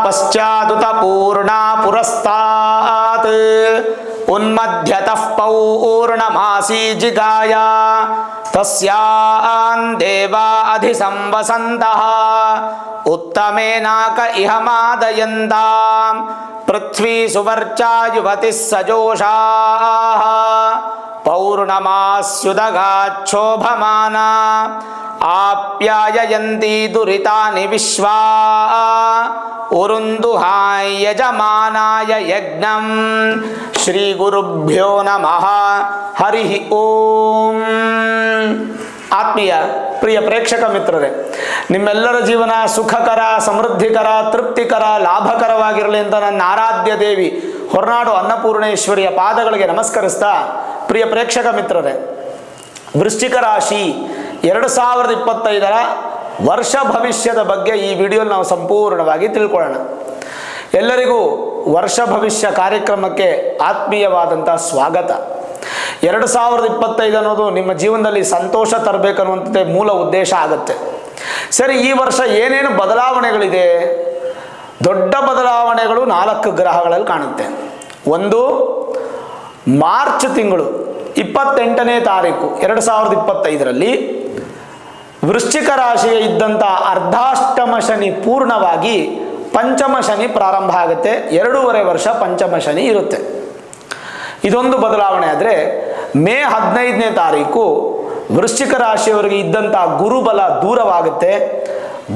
ಪಶ್ಚಾದುತ ಪೂರ್ಣಾ ಪುರಸ್ತಾತ್ ಉನ್ಮಧ್ಯತಃ ಪೌರ್ಣಮಾಸಿ ಜಿಗಾಯ ತಸ್ಯಾನ್ ದೇವಾ ಅಧಿಸಂವಸಂತಃ ಉತ್ತಮೇನಾಕ ಇಹ ಮಾದಯಂತಾಂ ಪೃಥ್ವೀ ಸುವರ್ಚಾ ಯುವತಿಃ ಸಜೋಷಾಃ ಪೌರ್ಣಮಾಸ್ಯುದಗಾಚ್ಛೋಭಮಾನಾ ಆಪ್ಯಾಯಯಂತಿ ದುರಿತಾನಿ ವಿಶ್ವಾ ಉರುಂದುಹಾಯ ಯಜಮಾನಾಯ ಯಜ್ಞಂ ಶ್ರೀ ಗುರುಭ್ಯೋ ನಮಃ ಹರಿ ಓಂ. ಆತ್ಮೀಯ ಪ್ರಿಯ ಪ್ರೇಕ್ಷಕ ಮಿತ್ರರೇ, ನಿಮ್ಮೆಲ್ಲರ ಜೀವನ ಸುಖಕರ, ಸಮೃದ್ಧಿಕರ, ತೃಪ್ತಿಕರ, ಲಾಭಕರವಾಗಿರಲಿ ಅಂತ ನನ್ನ ಆರಾಧ್ಯ ದೇವಿ ಹೊರನಾಡು ಅನ್ನಪೂರ್ಣೇಶ್ವರಿಯ ಪಾದಗಳಿಗೆ ನಮಸ್ಕರಿಸ್ತಾ, ಪ್ರಿಯ ಪ್ರೇಕ್ಷಕ ಮಿತ್ರರೇ, ವೃಶ್ಚಿಕ ರಾಶಿ 2025 ವರ್ಷ ಭವಿಷ್ಯದ ಬಗ್ಗೆ ಈ ವಿಡಿಯೋಲಿ ನಾವು ಸಂಪೂರ್ಣವಾಗಿ ತಿಳ್ಕೊಳ್ಳೋಣ. ಎಲ್ಲರಿಗೂ ವರ್ಷ ಭವಿಷ್ಯ ಕಾರ್ಯಕ್ರಮಕ್ಕೆ ಆತ್ಮೀಯವಾದಂಥ ಸ್ವಾಗತ. 2025 ಅನ್ನೋದು ನಿಮ್ಮ ಜೀವನದಲ್ಲಿ ಸಂತೋಷ ತರಬೇಕನ್ನುವಂಥದ್ದೇ ಮೂಲ ಉದ್ದೇಶ ಆಗುತ್ತೆ. ಸರಿ, ಈ ವರ್ಷ ಏನೇನು ಬದಲಾವಣೆಗಳಿದೆ? ದೊಡ್ಡ ಬದಲಾವಣೆಗಳು 4 ಗ್ರಹಗಳಲ್ಲಿ ಕಾಣುತ್ತೆ. ಒಂದು, ಮಾರ್ಚ್ ತಿಂಗಳು 28ನೇ ತಾರೀಕು 2025ರಲ್ಲಿ ವೃಶ್ಚಿಕ ರಾಶಿಗೆ ಇದ್ದಂಥ ಅರ್ಧಾಷ್ಟಮ ಶನಿ ಪೂರ್ಣವಾಗಿ ಪಂಚಮ ಶನಿ ಪ್ರಾರಂಭ ಆಗುತ್ತೆ. 2.5 ವರ್ಷ ಪಂಚಮ ಶನಿ ಇರುತ್ತೆ. ಇದೊಂದು ಬದಲಾವಣೆ. ಆದರೆ ಮೇ 15ನೇ ತಾರೀಕು ವೃಶ್ಚಿಕ ರಾಶಿಯವರಿಗೆ ಇದ್ದಂಥ ಗುರುಬಲ ದೂರವಾಗುತ್ತೆ.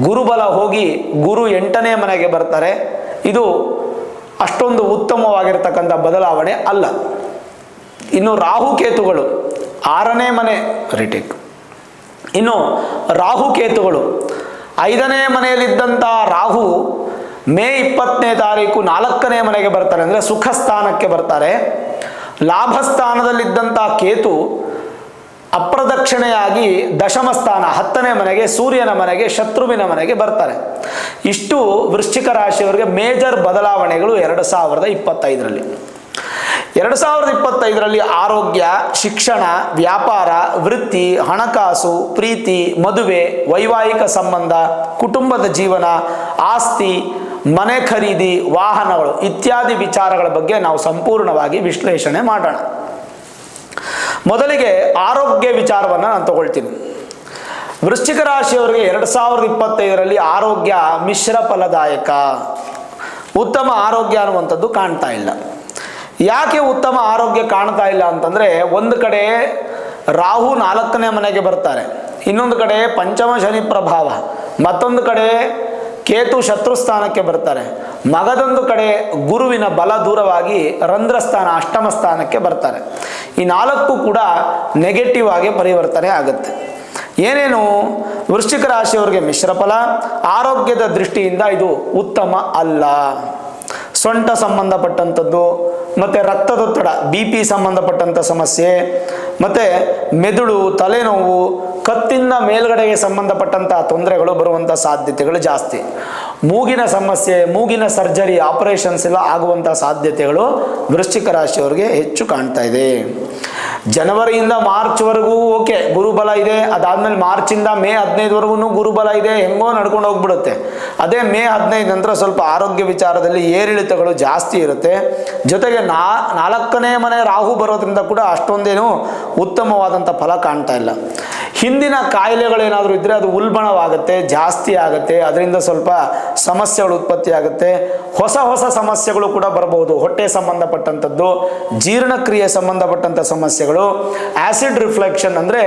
ಗುರುಬಲ ಹೋಗಿ ಗುರು 8ನೇ ಮನೆಗೆ ಬರ್ತಾರೆ. ಇದು ಅಷ್ಟೊಂದು ಉತ್ತಮವಾಗಿರ್ತಕ್ಕಂಥ ಬದಲಾವಣೆ ಅಲ್ಲ. ಇನ್ನು ರಾಹುಕೇತುಗಳು 6ನೇ ಮನೆ ರಿಟೇಕ್. ಇನ್ನು ರಾಹುಕೇತುಗಳು 5ನೇ ಮನೆಯಲ್ಲಿದ್ದಂಥ ರಾಹು ಮೇ 20ನೇ ತಾರೀಕು 4ನೇ ಮನೆಗೆ ಬರ್ತಾರೆ, ಅಂದರೆ ಸುಖ ಸ್ಥಾನಕ್ಕೆ ಬರ್ತಾರೆ. ಲಾಭಸ್ಥಾನದಲ್ಲಿದ್ದಂಥ ಕೇತು ಅಪ್ರದಕ್ಷಿಣೆಯಾಗಿ ದಶಮ ಸ್ಥಾನ 10ನೇ ಮನೆಗೆ, ಸೂರ್ಯನ ಮನೆಗೆ, ಶತ್ರುವಿನ ಮನೆಗೆ ಬರ್ತಾರೆ. ಇಷ್ಟು ವೃಶ್ಚಿಕ ರಾಶಿಯವರಿಗೆ ಮೇಜರ್ ಬದಲಾವಣೆಗಳು 2025ರಲ್ಲಿ. 2025ರಲ್ಲಿ ಆರೋಗ್ಯ, ಶಿಕ್ಷಣ, ವ್ಯಾಪಾರ, ವೃತ್ತಿ, ಹಣಕಾಸು, ಪ್ರೀತಿ, ಮದುವೆ, ವೈವಾಹಿಕ ಸಂಬಂಧ, ಕುಟುಂಬದ ಜೀವನ, ಆಸ್ತಿ, ಮನೆ ಖರೀದಿ, ವಾಹನಗಳು ಇತ್ಯಾದಿ ವಿಚಾರಗಳ ಬಗ್ಗೆ ನಾವು ಸಂಪೂರ್ಣವಾಗಿ ವಿಶ್ಲೇಷಣೆ ಮಾಡೋಣ. ಮೊದಲಿಗೆ ಆರೋಗ್ಯ ವಿಚಾರವನ್ನು ನಾನು ತಗೊಳ್ತೀನಿ. ವೃಶ್ಚಿಕ ರಾಶಿಯವರಿಗೆ 2025ರಲ್ಲಿ ಆರೋಗ್ಯ ಮಿಶ್ರ ಫಲದಾಯಕ, ಉತ್ತಮ ಆರೋಗ್ಯ ಅನ್ನುವಂಥದ್ದು ಕಾಣ್ತಾ ಇಲ್ಲ. ಯಾಕೆ ಉತ್ತಮ ಆರೋಗ್ಯ ಕಾಣ್ತಾ ಇಲ್ಲ ಅಂತಂದರೆ, ಒಂದು ಕಡೆ ರಾಹು 4ನೇ ಮನೆಗೆ ಬರ್ತಾರೆ, ಇನ್ನೊಂದು ಕಡೆ ಪಂಚಮ ಶನಿ ಪ್ರಭಾವ, ಮತ್ತೊಂದು ಕಡೆ ಕೇತು ಶತ್ರುಸ್ಥಾನಕ್ಕೆ ಬರ್ತಾರೆ, ಮಗದೊಂದು ಕಡೆ ಗುರುವಿನ ಬಲ ದೂರವಾಗಿ ರಂಧ್ರಸ್ಥಾನ 8ಮ ಸ್ಥಾನಕ್ಕೆ ಬರ್ತಾರೆ. ಈ 4 ಕೂಡ ನೆಗೆಟಿವ್ ಆಗಿ ಪರಿವರ್ತನೆ ಆಗುತ್ತೆ. ಏನೇನು ವೃಶ್ಚಿಕ ರಾಶಿಯವರಿಗೆ ಮಿಶ್ರ ಫಲ, ಆರೋಗ್ಯದ ದೃಷ್ಟಿಯಿಂದ ಇದು ಉತ್ತಮ ಅಲ್ಲ. ಸೊಂಟ ಸಂಬಂಧಪಟ್ಟಂಥದ್ದು, ಮತ್ತು ರಕ್ತದೊತ್ತಡ BP ಸಂಬಂಧಪಟ್ಟಂಥ ಸಮಸ್ಯೆ, ಮತ್ತು ಮೆದುಳು, ತಲೆನೋವು, ಕತ್ತಿಂದ ಮೇಲ್ಗಡೆಗೆ ಸಂಬಂಧಪಟ್ಟಂಥ ತೊಂದರೆಗಳು ಬರುವಂಥ ಸಾಧ್ಯತೆಗಳು ಜಾಸ್ತಿ. ಮೂಗಿನ ಸಮಸ್ಯೆ, ಮೂಗಿನ ಸರ್ಜರಿ, ಆಪರೇಷನ್ಸ್ ಎಲ್ಲ ಆಗುವಂಥ ಸಾಧ್ಯತೆಗಳು ವೃಶ್ಚಿಕ ರಾಶಿಯವರಿಗೆ ಹೆಚ್ಚು ಕಾಣ್ತಾ ಇದೆ. ಜನವರಿಯಿಂದ ಮಾರ್ಚ್ವರೆಗೂ ಓಕೆ ಗುರುಬಲ ಇದೆ, ಅದಾದಮೇಲೆ ಮಾರ್ಚಿಂದ ಮೇ 15ವರೆಗೂ ಗುರುಬಲ ಇದೆ, ಹೆಂಗೋ ನಡ್ಕೊಂಡು ಹೋಗ್ಬಿಡುತ್ತೆ. ಅದೇ ಮೇ 15 ನಂತರ ಸ್ವಲ್ಪ ಆರೋಗ್ಯ ವಿಚಾರದಲ್ಲಿ ಏರಿಳಿತಗಳು ಜಾಸ್ತಿ ಇರುತ್ತೆ. ಜೊತೆಗೆ 4ನೇ ಮನೆ ರಾಹು ಬರೋದ್ರಿಂದ ಕೂಡ ಅಷ್ಟೊಂದೇನು ಉತ್ತಮವಾದಂಥ ಫಲ ಕಾಣ್ತಾ ಇಲ್ಲ. ಹಿಂದಿನ ಕಾಯಿಲೆಗಳೇನಾದರೂ ಇದ್ದರೆ ಅದು ಉಲ್ಬಣವಾಗುತ್ತೆ, ಜಾಸ್ತಿ ಆಗುತ್ತೆ, ಅದರಿಂದ ಸ್ವಲ್ಪ ಸಮಸ್ಯೆಗಳು ಉತ್ಪತ್ತಿ ಆಗುತ್ತೆ. ಹೊಸ ಸಮಸ್ಯೆಗಳು ಕೂಡ ಬರಬಹುದು. ಹೊಟ್ಟೆ ಸಂಬಂಧಪಟ್ಟಂಥದ್ದು, ಜೀರ್ಣಕ್ರಿಯೆ ಸಂಬಂಧಪಟ್ಟಂಥ ಸಮಸ್ಯೆಗಳು, ಆಸಿಡ್ ರಿಫ್ಲೆಕ್ಷನ್ ಅಂದರೆ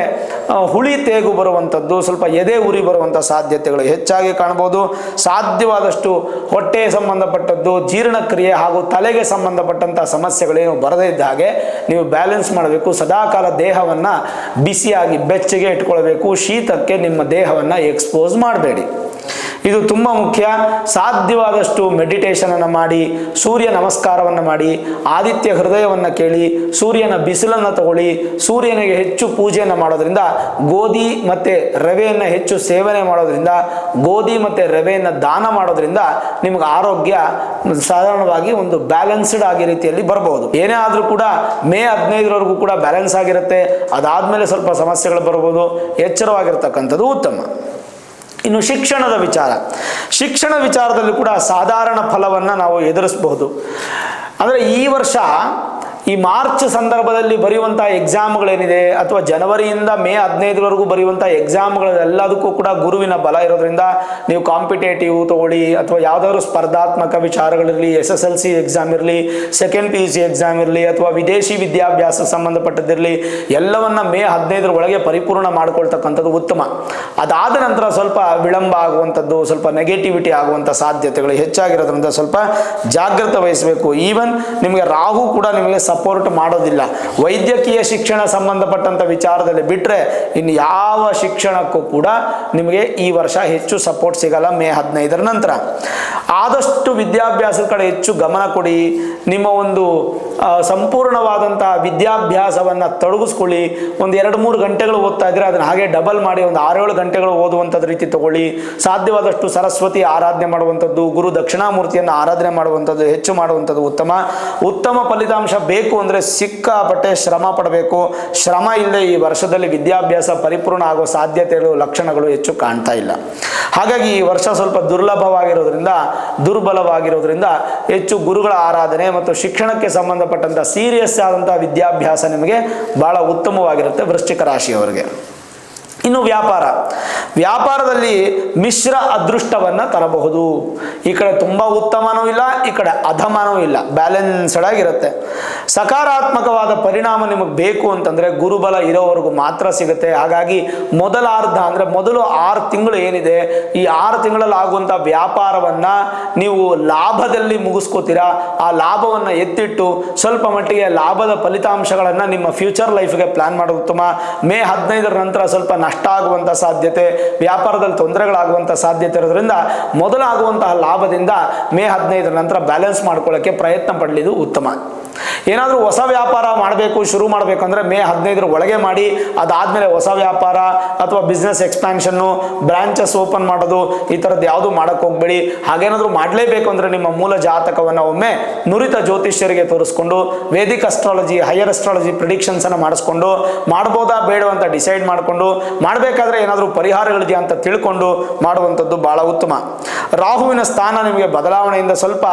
ಹುಳಿ ತೇಗು ಬರುವಂಥದ್ದು, ಸ್ವಲ್ಪ ಎದೆ ಉರಿ ಬರುವಂಥ ಸಾಧ್ಯತೆಗಳು ಹೆಚ್ಚಾಗಿ ಕಾಣ್ಬೋದು. ಸಾಧ್ಯವಾದಷ್ಟು ಹೊಟ್ಟೆ ಸಂಬಂಧಪಟ್ಟದ್ದು, ಜೀರ್ಣಕ್ರಿಯೆ ಹಾಗೂ ತಲೆಗೆ ಸಂಬಂಧಪಟ್ಟಂಥ ಸಮಸ್ಯೆಗಳೇನು ಬರದೇ ಇದ್ದ ಹಾಗೆ ನೀವು ಬ್ಯಾಲೆನ್ಸ್ ಮಾಡಬೇಕು. ಸದಾಕಾಲ ದೇಹವನ್ನು ಬಿಸಿಯಾಗಿ ಬೆಚ್ಚಗೆ ಇಟ್ಕೊಳ್ಬೇಕು. ಶೀತಕ್ಕೆ ನಿಮ್ಮ ದೇಹವನ್ನು ಎಕ್ಸ್ಪೋಸ್ ಮಾಡಬೇಡಿ. ಇದು ತುಂಬ ಮುಖ್ಯ. ಸಾಧ್ಯವಾದಷ್ಟು ಮೆಡಿಟೇಷನನ್ನು ಮಾಡಿ, ಸೂರ್ಯ ನಮಸ್ಕಾರವನ್ನು ಮಾಡಿ, ಆದಿತ್ಯ ಹೃದಯವನ್ನು ಕೇಳಿ, ಸೂರ್ಯನ ಬಿಸಿಲನ್ನು ತಗೊಳ್ಳಿ, ಸೂರ್ಯನಿಗೆ ಹೆಚ್ಚು ಪೂಜೆಯನ್ನು ಮಾಡೋದ್ರಿಂದ, ಗೋಧಿ ಮತ್ತು ರವೆಯನ್ನು ಹೆಚ್ಚು ಸೇವನೆ ಮಾಡೋದ್ರಿಂದ, ಗೋಧಿ ಮತ್ತು ರವೆಯನ್ನು ದಾನ ಮಾಡೋದ್ರಿಂದ ನಿಮ್ಗೆ ಆರೋಗ್ಯ ಸಾಧಾರಣವಾಗಿ ಒಂದು ಬ್ಯಾಲೆನ್ಸ್ಡ್ ಆಗಿ ರೀತಿಯಲ್ಲಿ ಬರ್ಬೋದು. ಏನೇ ಆದರೂ ಕೂಡ ಮೇ 15ರವರೆಗೂ ಕೂಡ ಬ್ಯಾಲೆನ್ಸ್ ಆಗಿರುತ್ತೆ. ಅದಾದಮೇಲೆ ಸ್ವಲ್ಪ ಸಮಸ್ಯೆಗಳು ಬರ್ಬೋದು. ಎಚ್ಚರವಾಗಿರ್ತಕ್ಕಂಥದ್ದು ಉತ್ತಮ. ಇನ್ನು ಶಿಕ್ಷಣದ ವಿಚಾರ, ಶಿಕ್ಷಣ ವಿಚಾರದಲ್ಲಿ ಕೂಡ ಸಾಧಾರಣ ಫಲವನ್ನು ನಾವು ಎದುರಿಸಬಹುದು. ಅಂದರೆ ಈ ವರ್ಷ ಈ ಮಾರ್ಚ್ ಸಂದರ್ಭದಲ್ಲಿ ಬರೆಯುವಂಥ ಎಕ್ಸಾಮ್ಗಳೇನಿದೆ ಅಥವಾ ಜನವರಿಯಿಂದ ಮೇ 15ರವರೆಗೂ ಬರೆಯುವಂಥ ಎಕ್ಸಾಮ್ಗಳೆಲ್ಲದಕ್ಕೂ ಕೂಡ ಗುರುವಿನ ಬಲ ಇರೋದ್ರಿಂದ ನೀವು ಕಾಂಪಿಟೇಟಿವ್ ತಗೊಳ್ಳಿ ಅಥವಾ ಯಾವುದಾದ್ರು ಸ್ಪರ್ಧಾತ್ಮಕ ವಿಚಾರಗಳಿರಲಿ, SSLC ಎಕ್ಸಾಮ್ ಇರಲಿ, ಸೆಕೆಂಡ್ PUC ಎಕ್ಸಾಮ್ ಇರಲಿ ಅಥವಾ ವಿದೇಶಿ ವಿದ್ಯಾಭ್ಯಾಸ ಸಂಬಂಧಪಟ್ಟದ್ದಿರಲಿ, ಎಲ್ಲವನ್ನ ಮೇ 15ರ ಒಳಗೆ ಪರಿಪೂರ್ಣ ಮಾಡ್ಕೊಳ್ತಕ್ಕಂಥದ್ದು ಉತ್ತಮ. ಅದಾದ ನಂತರ ಸ್ವಲ್ಪ ವಿಳಂಬ ಆಗುವಂಥದ್ದು, ಸ್ವಲ್ಪ ನೆಗೆಟಿವಿಟಿ ಆಗುವಂಥ ಸಾಧ್ಯತೆಗಳು ಹೆಚ್ಚಾಗಿರೋದ್ರಿಂದ ಸ್ವಲ್ಪ ಜಾಗೃತೆ ವಹಿಸಬೇಕು. ಈವನ್ ನಿಮಗೆ ರಾಹು ಕೂಡ ನಿಮಗೆ ಸಪೋರ್ಟ್ ಮಾಡೋದಿಲ್ಲ. ವೈದ್ಯಕೀಯ ಶಿಕ್ಷಣ ಸಂಬಂಧಪಟ್ಟಂಥ ವಿಚಾರದಲ್ಲಿ ಬಿಟ್ಟರೆ ಇನ್ನು ಯಾವ ಶಿಕ್ಷಣಕ್ಕೂ ಕೂಡ ನಿಮಗೆ ಈ ವರ್ಷ ಹೆಚ್ಚು ಸಪೋರ್ಟ್ ಸಿಗಲ್ಲ ಮೇ 15ರ ನಂತರ. ಆದಷ್ಟು ವಿದ್ಯಾಭ್ಯಾಸದ ಕಡೆ ಹೆಚ್ಚು ಗಮನ ಕೊಡಿ. ನಿಮ್ಮ ಒಂದು ಸಂಪೂರ್ಣವಾದಂಥ ವಿದ್ಯಾಭ್ಯಾಸವನ್ನು ತೊಡಗಿಸ್ಕೊಳ್ಳಿ. ಒಂದು 2-3 ಗಂಟೆಗಳು ಓದ್ತಾ ಇದ್ದರೆ ಅದನ್ನು ಹಾಗೆ ಡಬಲ್ ಮಾಡಿ ಒಂದು 6-7 ಗಂಟೆಗಳು ಓದುವಂಥದ್ದು ರೀತಿ ತಗೊಳ್ಳಿ. ಸಾಧ್ಯವಾದಷ್ಟು ಸರಸ್ವತಿ ಆರಾಧನೆ ಮಾಡುವಂಥದ್ದು, ಗುರು ದಕ್ಷಿಣಾಮೂರ್ತಿಯನ್ನು ಆರಾಧನೆ ಮಾಡುವಂಥದ್ದು ಹೆಚ್ಚು ಮಾಡುವಂಥದ್ದು ಉತ್ತಮ. ಉತ್ತಮ ಫಲಿತಾಂಶ ಬೇಕು ಅಂದರೆ ಸಿಕ್ಕಾಪಟ್ಟೆ ಶ್ರಮ ಪಡಬೇಕು. ಶ್ರಮ ಇಲ್ಲದೆ ಈ ವರ್ಷದಲ್ಲಿ ವಿದ್ಯಾಭ್ಯಾಸ ಪರಿಪೂರ್ಣ ಆಗೋ ಸಾಧ್ಯತೆಗಳು, ಲಕ್ಷಣಗಳು ಹೆಚ್ಚು ಕಾಣ್ತಾ ಇಲ್ಲ. ಹಾಗಾಗಿ ಈ ವರ್ಷ ಸ್ವಲ್ಪ ದುರ್ಬಲವಾಗಿರೋದ್ರಿಂದ ಹೆಚ್ಚು ಗುರುಗಳ ಆರಾಧನೆ ಮತ್ತು ಶಿಕ್ಷಣಕ್ಕೆ ಸಂಬಂಧಪಟ್ಟಂಥ ಸೀರಿಯಸ್ ಆದಂಥ ವಿದ್ಯಾಭ್ಯಾಸ ನಿಮಗೆ ಬಹಳ ಉತ್ತಮವಾಗಿರುತ್ತೆ ವೃಶ್ಚಿಕ ರಾಶಿಯವರಿಗೆ. ಇನ್ನು ವ್ಯಾಪಾರದಲ್ಲಿ ಮಿಶ್ರ ಅದೃಷ್ಟವನ್ನು ತರಬಹುದು. ಈ ಕಡೆ ತುಂಬ ಉತ್ತಮನೂ ಇಲ್ಲ, ಈ ಕಡೆ ಅಧಮನೂ ಇಲ್ಲ, ಬ್ಯಾಲೆನ್ಸ್ಡ್ ಆಗಿರುತ್ತೆ. ಸಕಾರಾತ್ಮಕವಾದ ಪರಿಣಾಮ ನಿಮಗೆ ಬೇಕು ಅಂತಂದರೆ ಗುರುಬಲ ಇರೋವರೆಗೂ ಮಾತ್ರ ಸಿಗುತ್ತೆ. ಹಾಗಾಗಿ ಮೊದಲಾರ್ಧ ಅಂದರೆ ಮೊದಲು 6 ತಿಂಗಳು ಏನಿದೆ, ಈ 6 ತಿಂಗಳಲ್ಲಿ ಆಗುವಂಥ ವ್ಯಾಪಾರವನ್ನು ನೀವು ಲಾಭದಲ್ಲಿ ಮುಗಿಸ್ಕೋತೀರಾ. ಆ ಲಾಭವನ್ನು ಎತ್ತಿಟ್ಟು ಸ್ವಲ್ಪ ಮಟ್ಟಿಗೆ ಲಾಭದ ಫಲಿತಾಂಶಗಳನ್ನು ನಿಮ್ಮ ಫ್ಯೂಚರ್ ಲೈಫ್ಗೆ ಪ್ಲಾನ್ ಮಾಡೋದು ಉತ್ತಮ. ಮೇ 15ರ ನಂತರ ಸ್ವಲ್ಪ ನಷ್ಟ ಆಗುವಂಥ ಸಾಧ್ಯತೆ, ವ್ಯಾಪಾರದಲ್ಲಿ ತೊಂದರೆಗಳಾಗುವಂಥ ಸಾಧ್ಯತೆ ಇರೋದ್ರಿಂದ ಮೊದಲಾಗುವಂತಹ ಲಾಭದಿಂದ ಮೇ 15ರ ನಂತರ ಬ್ಯಾಲೆನ್ಸ್ ಮಾಡ್ಕೊಳ್ಳೋಕ್ಕೆ ಪ್ರಯತ್ನ ಪಡಲಿದ್ದು ಉತ್ತಮ. ಏನಾದರೂ ಹೊಸ ವ್ಯಾಪಾರ ಶುರು ಮಾಡಬೇಕು ಅಂದರೆ ಮೇ 15ರ ಒಳಗೆ ಮಾಡಿ. ಅದಾದಮೇಲೆ ಹೊಸ ವ್ಯಾಪಾರ ಅಥವಾ ಬಿಸ್ನೆಸ್ ಎಕ್ಸ್ಪ್ಯಾನ್ಷನ್ನು, ಬ್ರಾಂಚಸ್ ಓಪನ್ ಮಾಡೋದು, ಈ ಥರದ್ದು ಯಾವುದು ಮಾಡೋಕ್ಕೆ ಹೋಗಬೇಡಿ. ಹಾಗೇನಾದರೂ ಮಾಡಲೇಬೇಕು ಅಂದರೆ ನಿಮ್ಮ ಮೂಲ ಜಾತಕವನ್ನು ಒಮ್ಮೆ ನುರಿತ ಜ್ಯೋತಿಷ್ಯರಿಗೆ ತೋರಿಸ್ಕೊಂಡು ವೇದಿಕ್ ಅಸ್ಟ್ರಾಲಜಿ, ಹೈಯರ್ ಅಸ್ಟ್ರಾಲಜಿ ಪ್ರಿಡಿಕ್ಷನ್ಸನ್ನು ಮಾಡಿಸ್ಕೊಂಡು ಮಾಡ್ಬೋದಾ ಬೇಡ ಅಂತ ಡಿಸೈಡ್ ಮಾಡಿಕೊಂಡು, ಮಾಡಬೇಕಾದ್ರೆ ಏನಾದರೂ ಪರಿಹಾರಗಳಿದೆಯಾ ಅಂತ ತಿಳ್ಕೊಂಡು ಮಾಡುವಂಥದ್ದು ಭಾಳ ಉತ್ತಮ. ರಾಹುವಿನ ಸ್ಥಾನ ನಿಮಗೆ ಬದಲಾವಣೆಯಿಂದ ಸ್ವಲ್ಪ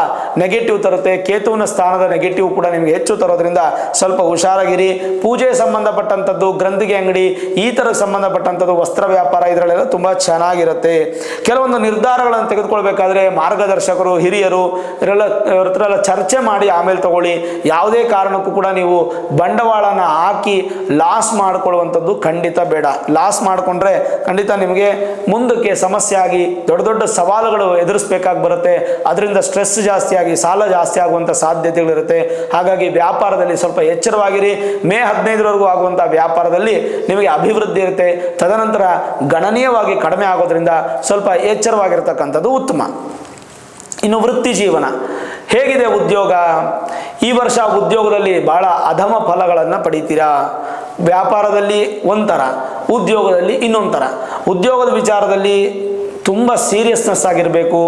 ನೆಗೆಟಿವ್ ತರುತ್ತೆ. ಕೇತುವಿನ ಸ್ಥಾನದ ನೆಗೆಟಿವ್ ಕೂಡ ನಿಮಗೆ ಹೆಚ್ಚು ತರೋದ್ರಿಂದ ಸ್ವಲ್ಪ ಹುಷಾರಾಗಿರಿ. ಪೂಜೆ ಸಂಬಂಧಪಟ್ಟಂಥದ್ದು, ಗ್ರಂಥಿಗೆ ಅಂಗಡಿ, ಈ ಥರ ಸಂಬಂಧಪಟ್ಟಂಥದ್ದು, ವಸ್ತ್ರ ವ್ಯಾಪಾರ, ಇದರಲ್ಲೆಲ್ಲ ತುಂಬ ಚೆನ್ನಾಗಿರುತ್ತೆ. ಕೆಲವೊಂದು ನಿರ್ಧಾರಗಳನ್ನು ತೆಗೆದುಕೊಳ್ಬೇಕಾದ್ರೆ ಮಾರ್ಗದರ್ಶಕರು, ಹಿರಿಯರು ಇವ್ರ ಹತ್ರ ಎಲ್ಲ ಚರ್ಚೆ ಮಾಡಿ ಆಮೇಲೆ ತಗೊಳ್ಳಿ. ಯಾವುದೇ ಕಾರಣಕ್ಕೂ ಕೂಡ ನೀವು ಬಂಡವಾಳನ ಹಾಕಿ ಲಾಸ್ ಮಾಡ್ಕೊಳ್ಳುವಂಥದ್ದು ಖಂಡಿತ ಬೇಡ. ಲಾಸ್ ಮಾಡಿಕೊಂಡ್ರೆ ಖಂಡಿತ ನಿಮಗೆ ಮುಂದಕ್ಕೆ ಸಮಸ್ಯೆ ಆಗಿ ದೊಡ್ಡ ಸವಾಲುಗಳು ಎದುರಿಸಬೇಕಾಗಿ ಬರುತ್ತೆ. ಅದರಿಂದ ಸ್ಟ್ರೆಸ್ ಜಾಸ್ತಿ ಆಗಿ ಸಾಲ ಜಾಸ್ತಿ ಆಗುವಂಥ ಸಾಧ್ಯತೆಗಳಿರುತ್ತೆ. ಹಾಗಾಗಿ ವ್ಯಾಪಾರದಲ್ಲಿ ಸ್ವಲ್ಪ ಎಚ್ಚರವಾಗಿರಿ. ಮೇ 15ರವರೆಗೂ ಆಗುವಂಥ ವ್ಯಾಪಾರದಲ್ಲಿ ನಿಮಗೆ ಅಭಿವೃದ್ಧಿ ಇರುತ್ತೆ. ತದನಂತರ ಗಣನೀಯವಾಗಿ ಕಡಿಮೆ ಆಗೋದ್ರಿಂದ ಸ್ವಲ್ಪ ಎಚ್ಚರವಾಗಿರ್ತಕ್ಕಂಥದ್ದು ಉತ್ತಮ. ಇನ್ನು ವೃತ್ತಿ ಜೀವನ ಹೇಗಿದೆ? ಉದ್ಯೋಗ ಈ ವರ್ಷ ಉದ್ಯೋಗದಲ್ಲಿ ಬಹಳ ಅಧಮ ಫಲಗಳನ್ನು ಪಡಿತೀರಾ. ವ್ಯಾಪಾರದಲ್ಲಿ ಒಂಥರ, ಉದ್ಯೋಗದಲ್ಲಿ ಇನ್ನೊಂದು ಥರ. ಉದ್ಯೋಗದ ವಿಚಾರದಲ್ಲಿ ತುಂಬ ಸೀರಿಯಸ್ನೆಸ್ ಆಗಿರಬೇಕು.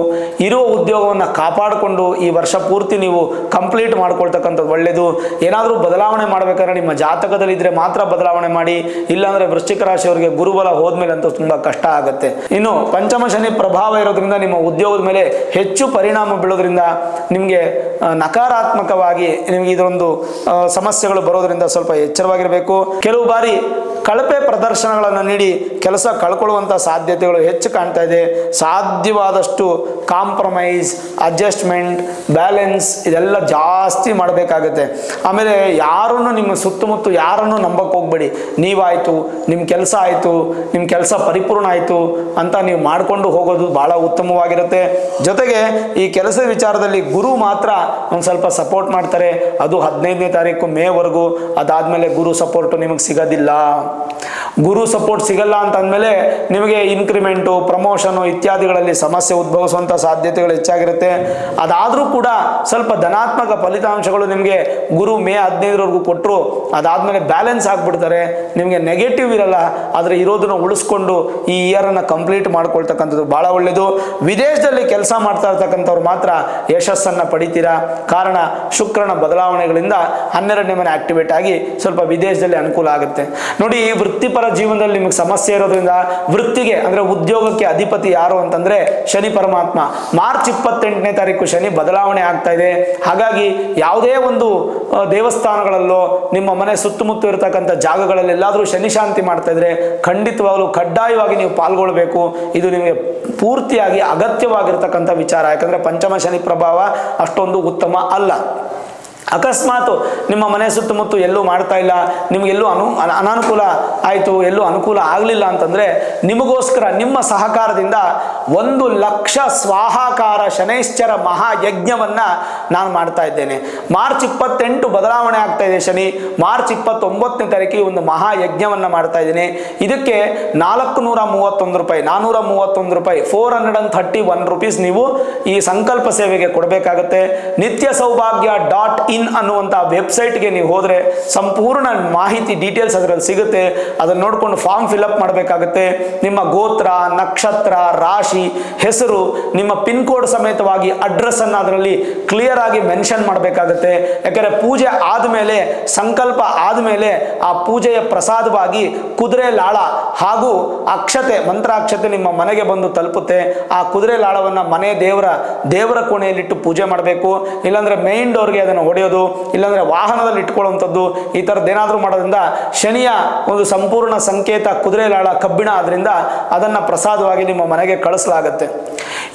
ಇರೋ ಉದ್ಯೋಗವನ್ನು ಕಾಪಾಡಿಕೊಂಡು ಈ ವರ್ಷ ಪೂರ್ತಿ ನೀವು ಕಂಪ್ಲೀಟ್ ಮಾಡ್ಕೊಳ್ತಕ್ಕಂಥದ್ದು ಒಳ್ಳೆಯದು. ಏನಾದರೂ ಬದಲಾವಣೆ ಮಾಡಬೇಕಾದ್ರೆ ನಿಮ್ಮ ಜಾತಕದಲ್ಲಿದ್ದರೆ ಮಾತ್ರ ಬದಲಾವಣೆ ಮಾಡಿ. ಇಲ್ಲಾಂದರೆ ವೃಶ್ಚಿಕ ರಾಶಿಯವರಿಗೆ ಗುರುಬಲ ಹೋದ್ಮೇಲೆ ಅಂತೂ ತುಂಬ ಕಷ್ಟ ಆಗುತ್ತೆ. ಇನ್ನು ಪಂಚಮ ಶನಿ ಪ್ರಭಾವ ಇರೋದ್ರಿಂದ ನಿಮ್ಮ ಉದ್ಯೋಗದ ಮೇಲೆ ಹೆಚ್ಚು ಪರಿಣಾಮ ಬೀಳೋದ್ರಿಂದ ನಿಮಗೆ ನಕಾರಾತ್ಮಕವಾಗಿ ನಿಮಗೆ ಇದೊಂದು ಸಮಸ್ಯೆಗಳು ಬರೋದ್ರಿಂದ ಸ್ವಲ್ಪ ಎಚ್ಚರವಾಗಿರಬೇಕು. ಕೆಲವು ಬಾರಿ ಕಳಪೆ ಪ್ರದರ್ಶನಗಳನ್ನು ನೀಡಿ ಕೆಲಸ ಕಳ್ಕೊಳ್ಳುವಂಥ ಸಾಧ್ಯತೆಗಳು ಹೆಚ್ಚು ಕಾಣ್ತಾ ಇದೆ. ಸಾಧ್ಯವಾದಷ್ಟು ಕಾಂಪ್ರಮೈಸ್, ಅಡ್ಜಸ್ಟ್ಮೆಂಟ್, ಬ್ಯಾಲೆನ್ಸ್ ಇದೆಲ್ಲ ಜಾಸ್ತಿ ಮಾಡಬೇಕಾಗುತ್ತೆ. ಆಮೇಲೆ ಯಾರನ್ನು ನಿಮ್ಮ ಸುತ್ತಮುತ್ತ ಯಾರನ್ನು ನಂಬಕ್ಕೆ ಹೋಗ್ಬೇಡಿ. ನೀವಾಯಿತು, ನಿಮ್ಮ ಕೆಲಸ ಆಯಿತು, ನಿಮ್ಮ ಕೆಲಸ ಪರಿಪೂರ್ಣ ಆಯಿತು ಅಂತ ನೀವು ಮಾಡಿಕೊಂಡು ಹೋಗೋದು ಭಾಳ ಉತ್ತಮವಾಗಿರುತ್ತೆ. ಜೊತೆಗೆ ಈ ಕೆಲಸದ ವಿಚಾರದಲ್ಲಿ ಗುರು ಮಾತ್ರ ಒಂದು ಸ್ವಲ್ಪ ಸಪೋರ್ಟ್ ಮಾಡ್ತಾರೆ. ಅದು 15ನೇ ತಾರೀಕು ಮೇವರೆಗೂ. ಅದಾದಮೇಲೆ ಗುರು ಸಪೋರ್ಟು ನಿಮಗೆ ಸಿಗೋದಿಲ್ಲ. ಗುರು ಸಪೋರ್ಟ್ ಸಿಗಲ್ಲ ಅಂತಂದಮೇಲೆ ನಿಮಗೆ ಇನ್ಕ್ರಿಮೆಂಟು, ಪ್ರಮೋಷನು ಇತ್ಯಾದಿಗಳಲ್ಲಿ ಸಮಸ್ಯೆ ಉದ್ಭವಿಸುವಂಥ ಸಾಧ್ಯತೆಗಳು ಹೆಚ್ಚಾಗಿರುತ್ತೆ. ಅದಾದರೂ ಕೂಡ ಸ್ವಲ್ಪ ಧನಾತ್ಮಕ ಫಲಿತಾಂಶಗಳು ನಿಮಗೆ ಗುರು ಮೇ 15ರವರೆಗೂ ಕೊಟ್ಟರು. ಅದಾದಮೇಲೆ ಬ್ಯಾಲೆನ್ಸ್ ಆಗಿಬಿಡ್ತಾರೆ. ನಿಮಗೆ ನೆಗೆಟಿವ್ ಇರಲ್ಲ, ಆದರೆ ಇರೋದನ್ನು ಉಳಿಸ್ಕೊಂಡು ಈ ಇಯರನ್ನು ಕಂಪ್ಲೀಟ್ ಮಾಡ್ಕೊಳ್ತಕ್ಕಂಥದ್ದು ಭಾಳ ಒಳ್ಳೆಯದು. ವಿದೇಶದಲ್ಲಿ ಕೆಲಸ ಮಾಡ್ತಾ ಇರ್ತಕ್ಕಂಥವ್ರು ಮಾತ್ರ ಯಶಸ್ಸನ್ನು ಪಡಿತೀರಾ. ಕಾರಣ ಶುಕ್ರನ ಬದಲಾವಣೆಗಳಿಂದ 12ನೇ ಮನೆ ಆಕ್ಟಿವೇಟ್ ಆಗಿ ಸ್ವಲ್ಪ ವಿದೇಶದಲ್ಲಿ ಅನುಕೂಲ ಆಗುತ್ತೆ. ನೋಡಿ, ವೃತ್ತಿಪರ ವೃತ್ತಿಪರ ಜೀವನದಲ್ಲಿ ನಿಮಗೆ ಸಮಸ್ಯೆ ಇರೋದ್ರಿಂದ ವೃತ್ತಿಗೆ ಅಂದರೆ ಉದ್ಯೋಗಕ್ಕೆ ಅಧಿಪತಿ ಯಾರು ಅಂತಂದರೆ ಶನಿ ಪರಮಾತ್ಮ. ಮಾರ್ಚ್ 28ನೇ ತಾರೀಕು ಶನಿ ಬದಲಾವಣೆ ಆಗ್ತಾ ಇದೆ. ಹಾಗಾಗಿ ಯಾವುದೇ ಒಂದು ದೇವಸ್ಥಾನಗಳಲ್ಲೋ ನಿಮ್ಮ ಮನೆ ಸುತ್ತಮುತ್ತ ಇರತಕ್ಕಂಥ ಜಾಗಗಳಲ್ಲಿ ಎಲ್ಲಾದರೂ ಶನಿ ಶಾಂತಿ ಮಾಡ್ತಾ ಇದ್ರೆ ಖಂಡಿತವಾಗಲೂ ಕಡ್ಡಾಯವಾಗಿ ನೀವು ಪಾಲ್ಗೊಳ್ಬೇಕು. ಇದು ನಿಮಗೆ ಪೂರ್ತಿಯಾಗಿ ಅಗತ್ಯವಾಗಿರ್ತಕ್ಕಂಥ ವಿಚಾರ. ಯಾಕಂದರೆ ಪಂಚಮ ಶನಿ ಪ್ರಭಾವ ಅಷ್ಟೊಂದು ಉತ್ತಮ ಅಲ್ಲ. ಅಕಸ್ಮಾತ್ ನಿಮ್ಮ ಮನೆ ಸುತ್ತಮುತ್ತ ಎಲ್ಲೂ ಮಾಡ್ತಾ ಇಲ್ಲ, ನಿಮಗೆಲ್ಲೂ ಅನಾನುಕೂಲ ಆಯಿತು, ಎಲ್ಲೂ ಅನುಕೂಲ ಆಗಲಿಲ್ಲ ಅಂತಂದರೆ ನಿಮಗೋಸ್ಕರ ನಿಮ್ಮ ಸಹಕಾರದಿಂದ 1,00,000 ಸ್ವಾಹಾಕಾರ ಶನೈಶ್ಚರ ಮಹಾಯಜ್ಞವನ್ನು ನಾನು ಮಾಡ್ತಾ ಇದ್ದೇನೆ. ಮಾರ್ಚ್ 28 ಬದಲಾವಣೆ ಆಗ್ತಾ ಇದೆ ಶನಿ. ಮಾರ್ಚ್ 29ನೇ ತಾರೀಕಿಗೆ ಒಂದು ಮಹಾಯಜ್ಞವನ್ನು ಮಾಡ್ತಾ ಇದ್ದೀನಿ. ಇದಕ್ಕೆ 431 ರೂಪಾಯಿ 431 ರೂಪಾಯಿ 431 ರೂಪೀಸ್ ನೀವು ಈ ಸಂಕಲ್ಪ ಸೇವೆಗೆ ಕೊಡಬೇಕಾಗುತ್ತೆ. ನಿತ್ಯ ಸೌಭಾಗ್ಯ .in ಅನ್ನುವಂಥ ವೆಬ್ಸೈಟ್ಗೆ ನೀವು ಹೋದರೆ ಸಂಪೂರ್ಣ ಮಾಹಿತಿ ಡೀಟೇಲ್ಸ್ ಅದರಲ್ಲಿ ಸಿಗುತ್ತೆ. ಅದನ್ನು ನೋಡಿಕೊಂಡು ಫಾರ್ಮ್ ಫಿಲಪ್ ಮಾಡಬೇಕಾಗುತ್ತೆ. ನಿಮ್ಮ ಗೋತ್ರ, ನಕ್ಷತ್ರ, ರಾಶಿ, ಹೆಸರು, ನಿಮ್ಮ ಪಿನ್ ಕೋಡ್ ಸಮೇತವಾಗಿ ಅಡ್ರೆಸ್ಸನ್ನು ಅದರಲ್ಲಿ ಕ್ಲಿಯರ್ ಆಗಿ ಮೆನ್ಷನ್ ಮಾಡಬೇಕಾಗುತ್ತೆ. ಯಾಕಂದರೆ ಪೂಜೆ ಆದಮೇಲೆ, ಸಂಕಲ್ಪ ಆದಮೇಲೆ ಆ ಪೂಜೆಯ ಪ್ರಸಾದವಾಗಿ ಕುದುರೆ ಲಾಳ ಹಾಗೂ ಅಕ್ಷತೆ, ಮಂತ್ರಾಕ್ಷತೆ ನಿಮ್ಮ ಮನೆಗೆ ಬಂದು ತಲುಪುತ್ತೆ. ಆ ಕುದುರೆ ಲಾಳವನ್ನು ಮನೆ ದೇವರ ಕೋಣೆಯಲ್ಲಿಟ್ಟು ಪೂಜೆ ಮಾಡಬೇಕು. ಇಲ್ಲಾಂದರೆ ಮೇನ್ ಡೋರ್ಗೆ ಅದನ್ನು ಹೊಡೆಯೋದು, ಇಲ್ಲಾಂದ್ರೆ ವಾಹನದಲ್ಲಿ ಇಟ್ಕೊಳ್ಳುವಂಥದ್ದು, ಈ ಥರದ್ದೇನಾದರೂ ಮಾಡೋದ್ರಿಂದ ಶನಿಯ ಒಂದು ಸಂಪೂರ್ಣ ಸಂಕೇತ ಕುದುರೆ ಲಾಳ ಕಬ್ಬಿಣ ಆದ್ರಿಂದ ಅದನ್ನು ಪ್ರಸಾದವಾಗಿ ನಿಮ್ಮ ಮನೆಗೆ ಕಳಿಸಲಾಗುತ್ತೆ.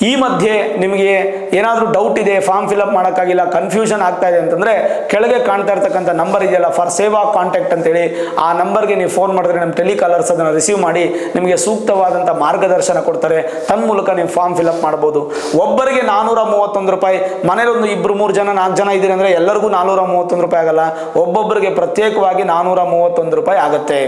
ಈ ಮಧ್ಯೆ ನಿಮಗೆ ಏನಾದರೂ ಡೌಟ್ ಇದೆ, ಫಾರ್ಮ್ ಫಿಲಪ್ ಮಾಡೋಕ್ಕಾಗಿಲ್ಲ, ಕನ್ಫ್ಯೂಷನ್ ಆಗ್ತಾ ಇದೆ ಅಂತಂದರೆ ಕೆಳಗೆ ಕಾಣ್ತಾ ಇರ್ತಕ್ಕಂಥ ನಂಬರ್ ಇದೆಯಲ್ಲ, ಫಾರ್ ಸೇವಾ ಕಾಂಟ್ಯಾಕ್ಟ್ ಅಂತೇಳಿ, ಆ ನಂಬರ್ಗೆ ನೀವು ಫೋನ್ ಮಾಡಿದ್ರೆ ನಮ್ಮ ಟೆಲಿಕಾಲರ್ಸ್ ಅದನ್ನು ರಿಸೀವ್ ಮಾಡಿ ನಿಮಗೆ ಸೂಕ್ತವಾದಂಥ ಮಾರ್ಗದರ್ಶನ ಕೊಡ್ತಾರೆ. ತನ್ಮೂಲಕ ನೀವು ಫಾರ್ಮ್ ಫಿಲಪ್ ಮಾಡ್ಬೋದು. ಒಬ್ಬರಿಗೆ 431 ರೂಪಾಯಿ, ಮನೇಲಿ ಒಂದು 2-3 ಜನ 4 ಜನ ಇದ್ದೀರಿ ಅಂದರೆ ಎಲ್ಲರಿಗೂ 431 ರೂಪಾಯಿ ಆಗಲ್ಲ, ಒಬ್ಬೊಬ್ಬರಿಗೆ ಪ್ರತ್ಯೇಕವಾಗಿ 431 ರೂಪಾಯಿ ಆಗುತ್ತೆ.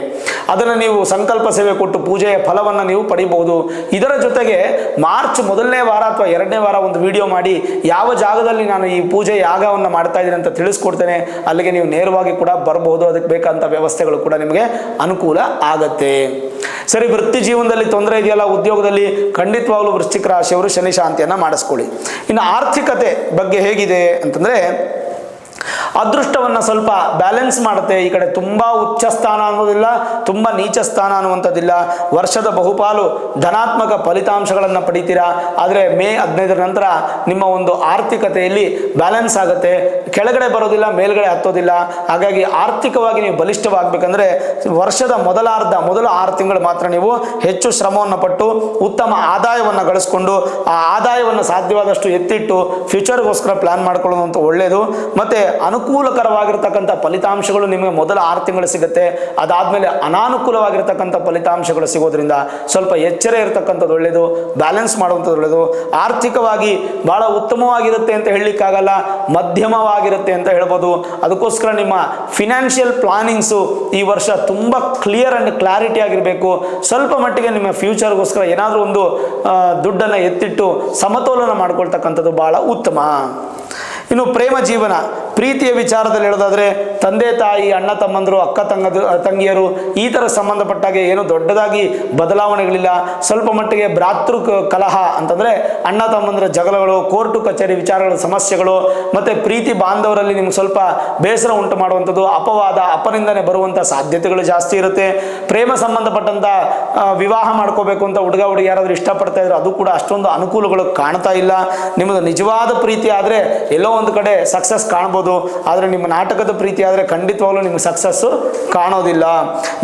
ಅದನ್ನು ನೀವು ಸಂಕಲ್ಪ ಸೇವೆ ಕೊಟ್ಟು ಪೂಜೆಯ ಫಲವನ್ನು ನೀವು ಪಡಿಬಹುದು. ಇದರ ಜೊತೆಗೆ ಮಾರ್ಚ್ 1ನೇ ವಾರ ಅಥವಾ 2ನೇ ವಾರ ಒಂದು ವಿಡಿಯೋ ಮಾಡಿ ಯಾವ ಜಾಗದಲ್ಲಿ ನಾನು ಈ ಪೂಜೆ ಯಾಗವನ್ನು ಮಾಡ್ತಾ ಇದ್ದೀನಿ ಅಂತ ತಿಳಿಸ್ಕೊಡ್ತೇನೆ. ಅಲ್ಲಿಗೆ ನೀವು ನೇರವಾಗಿ ಕೂಡ ಬರಬಹುದು. ಅದಕ್ಕೆ ಬೇಕಾದಂಥ ವ್ಯವಸ್ಥೆಗಳು ಕೂಡ ನಿಮಗೆ ಅನುಕೂಲ ಆಗತ್ತೆ. ಸರಿ, ವೃತ್ತಿ ಜೀವನದಲ್ಲಿ ತೊಂದರೆ ಇದೆಯಲ್ಲ, ಉದ್ಯೋಗದಲ್ಲಿ, ಖಂಡಿತವಾಗ್ಲೂ ವೃಶ್ಚಿಕ ರಾಶಿಯವರು ಶನಿ ಶಾಂತಿಯನ್ನು ಮಾಡಿಸ್ಕೊಳ್ಳಿ. ಇನ್ನು ಆರ್ಥಿಕತೆ ಬಗ್ಗೆ ಹೇಗಿದೆ ಅಂತಂದರೆ ಅದೃಷ್ಟವನ್ನು ಸ್ವಲ್ಪ ಬ್ಯಾಲೆನ್ಸ್ ಮಾಡುತ್ತೆ. ಈ ಕಡೆ ತುಂಬ ಉಚ್ಚ ಸ್ಥಾನ ಅನ್ನೋದಿಲ್ಲ, ತುಂಬ ನೀಚ ಸ್ಥಾನ ಅನ್ನುವಂಥದ್ದಿಲ್ಲ. ವರ್ಷದ ಬಹುಪಾಲು ಧನಾತ್ಮಕ ಫಲಿತಾಂಶಗಳನ್ನು ಪಡಿತೀರಾ. ಆದರೆ ಮೇ 15ರ ನಂತರ ನಿಮ್ಮ ಒಂದು ಆರ್ಥಿಕತೆಯಲ್ಲಿ ಬ್ಯಾಲೆನ್ಸ್ ಆಗುತ್ತೆ. ಕೆಳಗಡೆ ಬರೋದಿಲ್ಲ, ಮೇಲ್ಗಡೆ ಹತ್ತೋದಿಲ್ಲ. ಹಾಗಾಗಿ ಆರ್ಥಿಕವಾಗಿ ನೀವು ಬಲಿಷ್ಠವಾಗಬೇಕಂದ್ರೆ ವರ್ಷದ ಮೊದಲ 6 ತಿಂಗಳು ಮಾತ್ರ ನೀವು ಹೆಚ್ಚು ಶ್ರಮವನ್ನು ಪಟ್ಟು ಉತ್ತಮ ಆದಾಯವನ್ನು ಗಳಿಸ್ಕೊಂಡು ಆ ಆದಾಯವನ್ನು ಸಾಧ್ಯವಾದಷ್ಟು ಎತ್ತಿಟ್ಟು ಫ್ಯೂಚರ್ಗೋಸ್ಕರ ಪ್ಲಾನ್ ಮಾಡ್ಕೊಳ್ಳೋದು ಒಳ್ಳೆಯದು. ಮತ್ತು ಅನುಕೂಲಕರವಾಗಿರ್ತಕ್ಕಂಥ ಫಲಿತಾಂಶಗಳು ನಿಮಗೆ ಮೊದಲ 6 ತಿಂಗಳು ಸಿಗುತ್ತೆ. ಅದಾದಮೇಲೆ ಅನಾನುಕೂಲವಾಗಿರ್ತಕ್ಕಂಥ ಫಲಿತಾಂಶಗಳು ಸಿಗೋದ್ರಿಂದ ಸ್ವಲ್ಪ ಎಚ್ಚರ ಇರತಕ್ಕಂಥದ್ದು ಒಳ್ಳೆಯದು, ಬ್ಯಾಲೆನ್ಸ್ ಮಾಡುವಂಥದ್ದು ಒಳ್ಳೆಯದು. ಆರ್ಥಿಕವಾಗಿ ಭಾಳ ಉತ್ತಮವಾಗಿರುತ್ತೆ ಅಂತ ಹೇಳಲಿಕ್ಕಾಗಲ್ಲ, ಮಧ್ಯಮವಾಗಿರುತ್ತೆ ಅಂತ ಹೇಳ್ಬೋದು. ಅದಕ್ಕೋಸ್ಕರ ನಿಮ್ಮ ಫಿನಾನ್ಷಿಯಲ್ ಪ್ಲಾನಿಂಗ್ಸು ಈ ವರ್ಷ ತುಂಬ ಕ್ಲಿಯರ್ ಆ್ಯಂಡ್ ಕ್ಲಾರಿಟಿ ಆಗಿರಬೇಕು. ಸ್ವಲ್ಪ ಮಟ್ಟಿಗೆ ನಿಮ್ಮ ಫ್ಯೂಚರ್ಗೋಸ್ಕರ ಏನಾದರೂ ಒಂದು ದುಡ್ಡನ್ನು ಎತ್ತಿಟ್ಟು ಸಮತೋಲನ ಮಾಡ್ಕೊಳ್ತಕ್ಕಂಥದ್ದು ಭಾಳ ಉತ್ತಮ. ಇನ್ನು ಪ್ರೇಮ ಜೀವನ, ಪ್ರೀತಿಯ ವಿಚಾರದಲ್ಲಿ ಹೇಳೋದಾದರೆ ತಂದೆ ತಾಯಿ, ಅಣ್ಣ ತಮ್ಮಂದರು, ಅಕ್ಕ ತಂಗಿಯರು ಈ ಥರ ಸಂಬಂಧಪಟ್ಟಾಗೆ ಏನು ದೊಡ್ಡದಾಗಿ ಬದಲಾವಣೆಗಳಿಲ್ಲ. ಸ್ವಲ್ಪ ಮಟ್ಟಿಗೆ ಭ್ರಾತೃ ಕಲಹ ಅಂತಂದರೆ ಅಣ್ಣ ತಮ್ಮಂದರ ಜಗಳಗಳು, ಕೋರ್ಟು ಕಚೇರಿ ವಿಚಾರಗಳ ಸಮಸ್ಯೆಗಳು, ಮತ್ತು ಪ್ರೀತಿ ಬಾಂಧವರಲ್ಲಿ ನಿಮ್ಗೆ ಸ್ವಲ್ಪ ಬೇಸರ ಉಂಟು ಮಾಡುವಂಥದ್ದು, ಅಪವಾದ ಅಪನಿಂದನೆ ಬರುವಂಥ ಸಾಧ್ಯತೆಗಳು ಜಾಸ್ತಿ ಇರುತ್ತೆ. ಪ್ರೇಮ ಸಂಬಂಧಪಟ್ಟಂಥ ವಿವಾಹ ಮಾಡ್ಕೋಬೇಕು ಅಂತ ಹುಡುಗ ಹುಡುಗಿ ಯಾರಾದರೂ ಇಷ್ಟಪಡ್ತಾ ಇದ್ರು, ಅದು ಕೂಡ ಅಷ್ಟೊಂದು ಅನುಕೂಲಗಳು ಕಾಣ್ತಾ ಇಲ್ಲ. ನಿಮ್ಮದು ನಿಜವಾದ ಪ್ರೀತಿ ಆದರೆ ಎಲ್ಲೋ ಒಂದು ಕಡೆ ಸಕ್ಸಸ್ ಕಾಣ್ಬೋದು. ಆದರೆ ನಿಮ್ಮ ನಾಟಕದ ಪ್ರೀತಿ ಆದರೆ ಖಂಡಿತವಾಗ್ಲೂ ನಿಮಗೆ ಸಕ್ಸಸ್ಸು ಕಾಣೋದಿಲ್ಲ.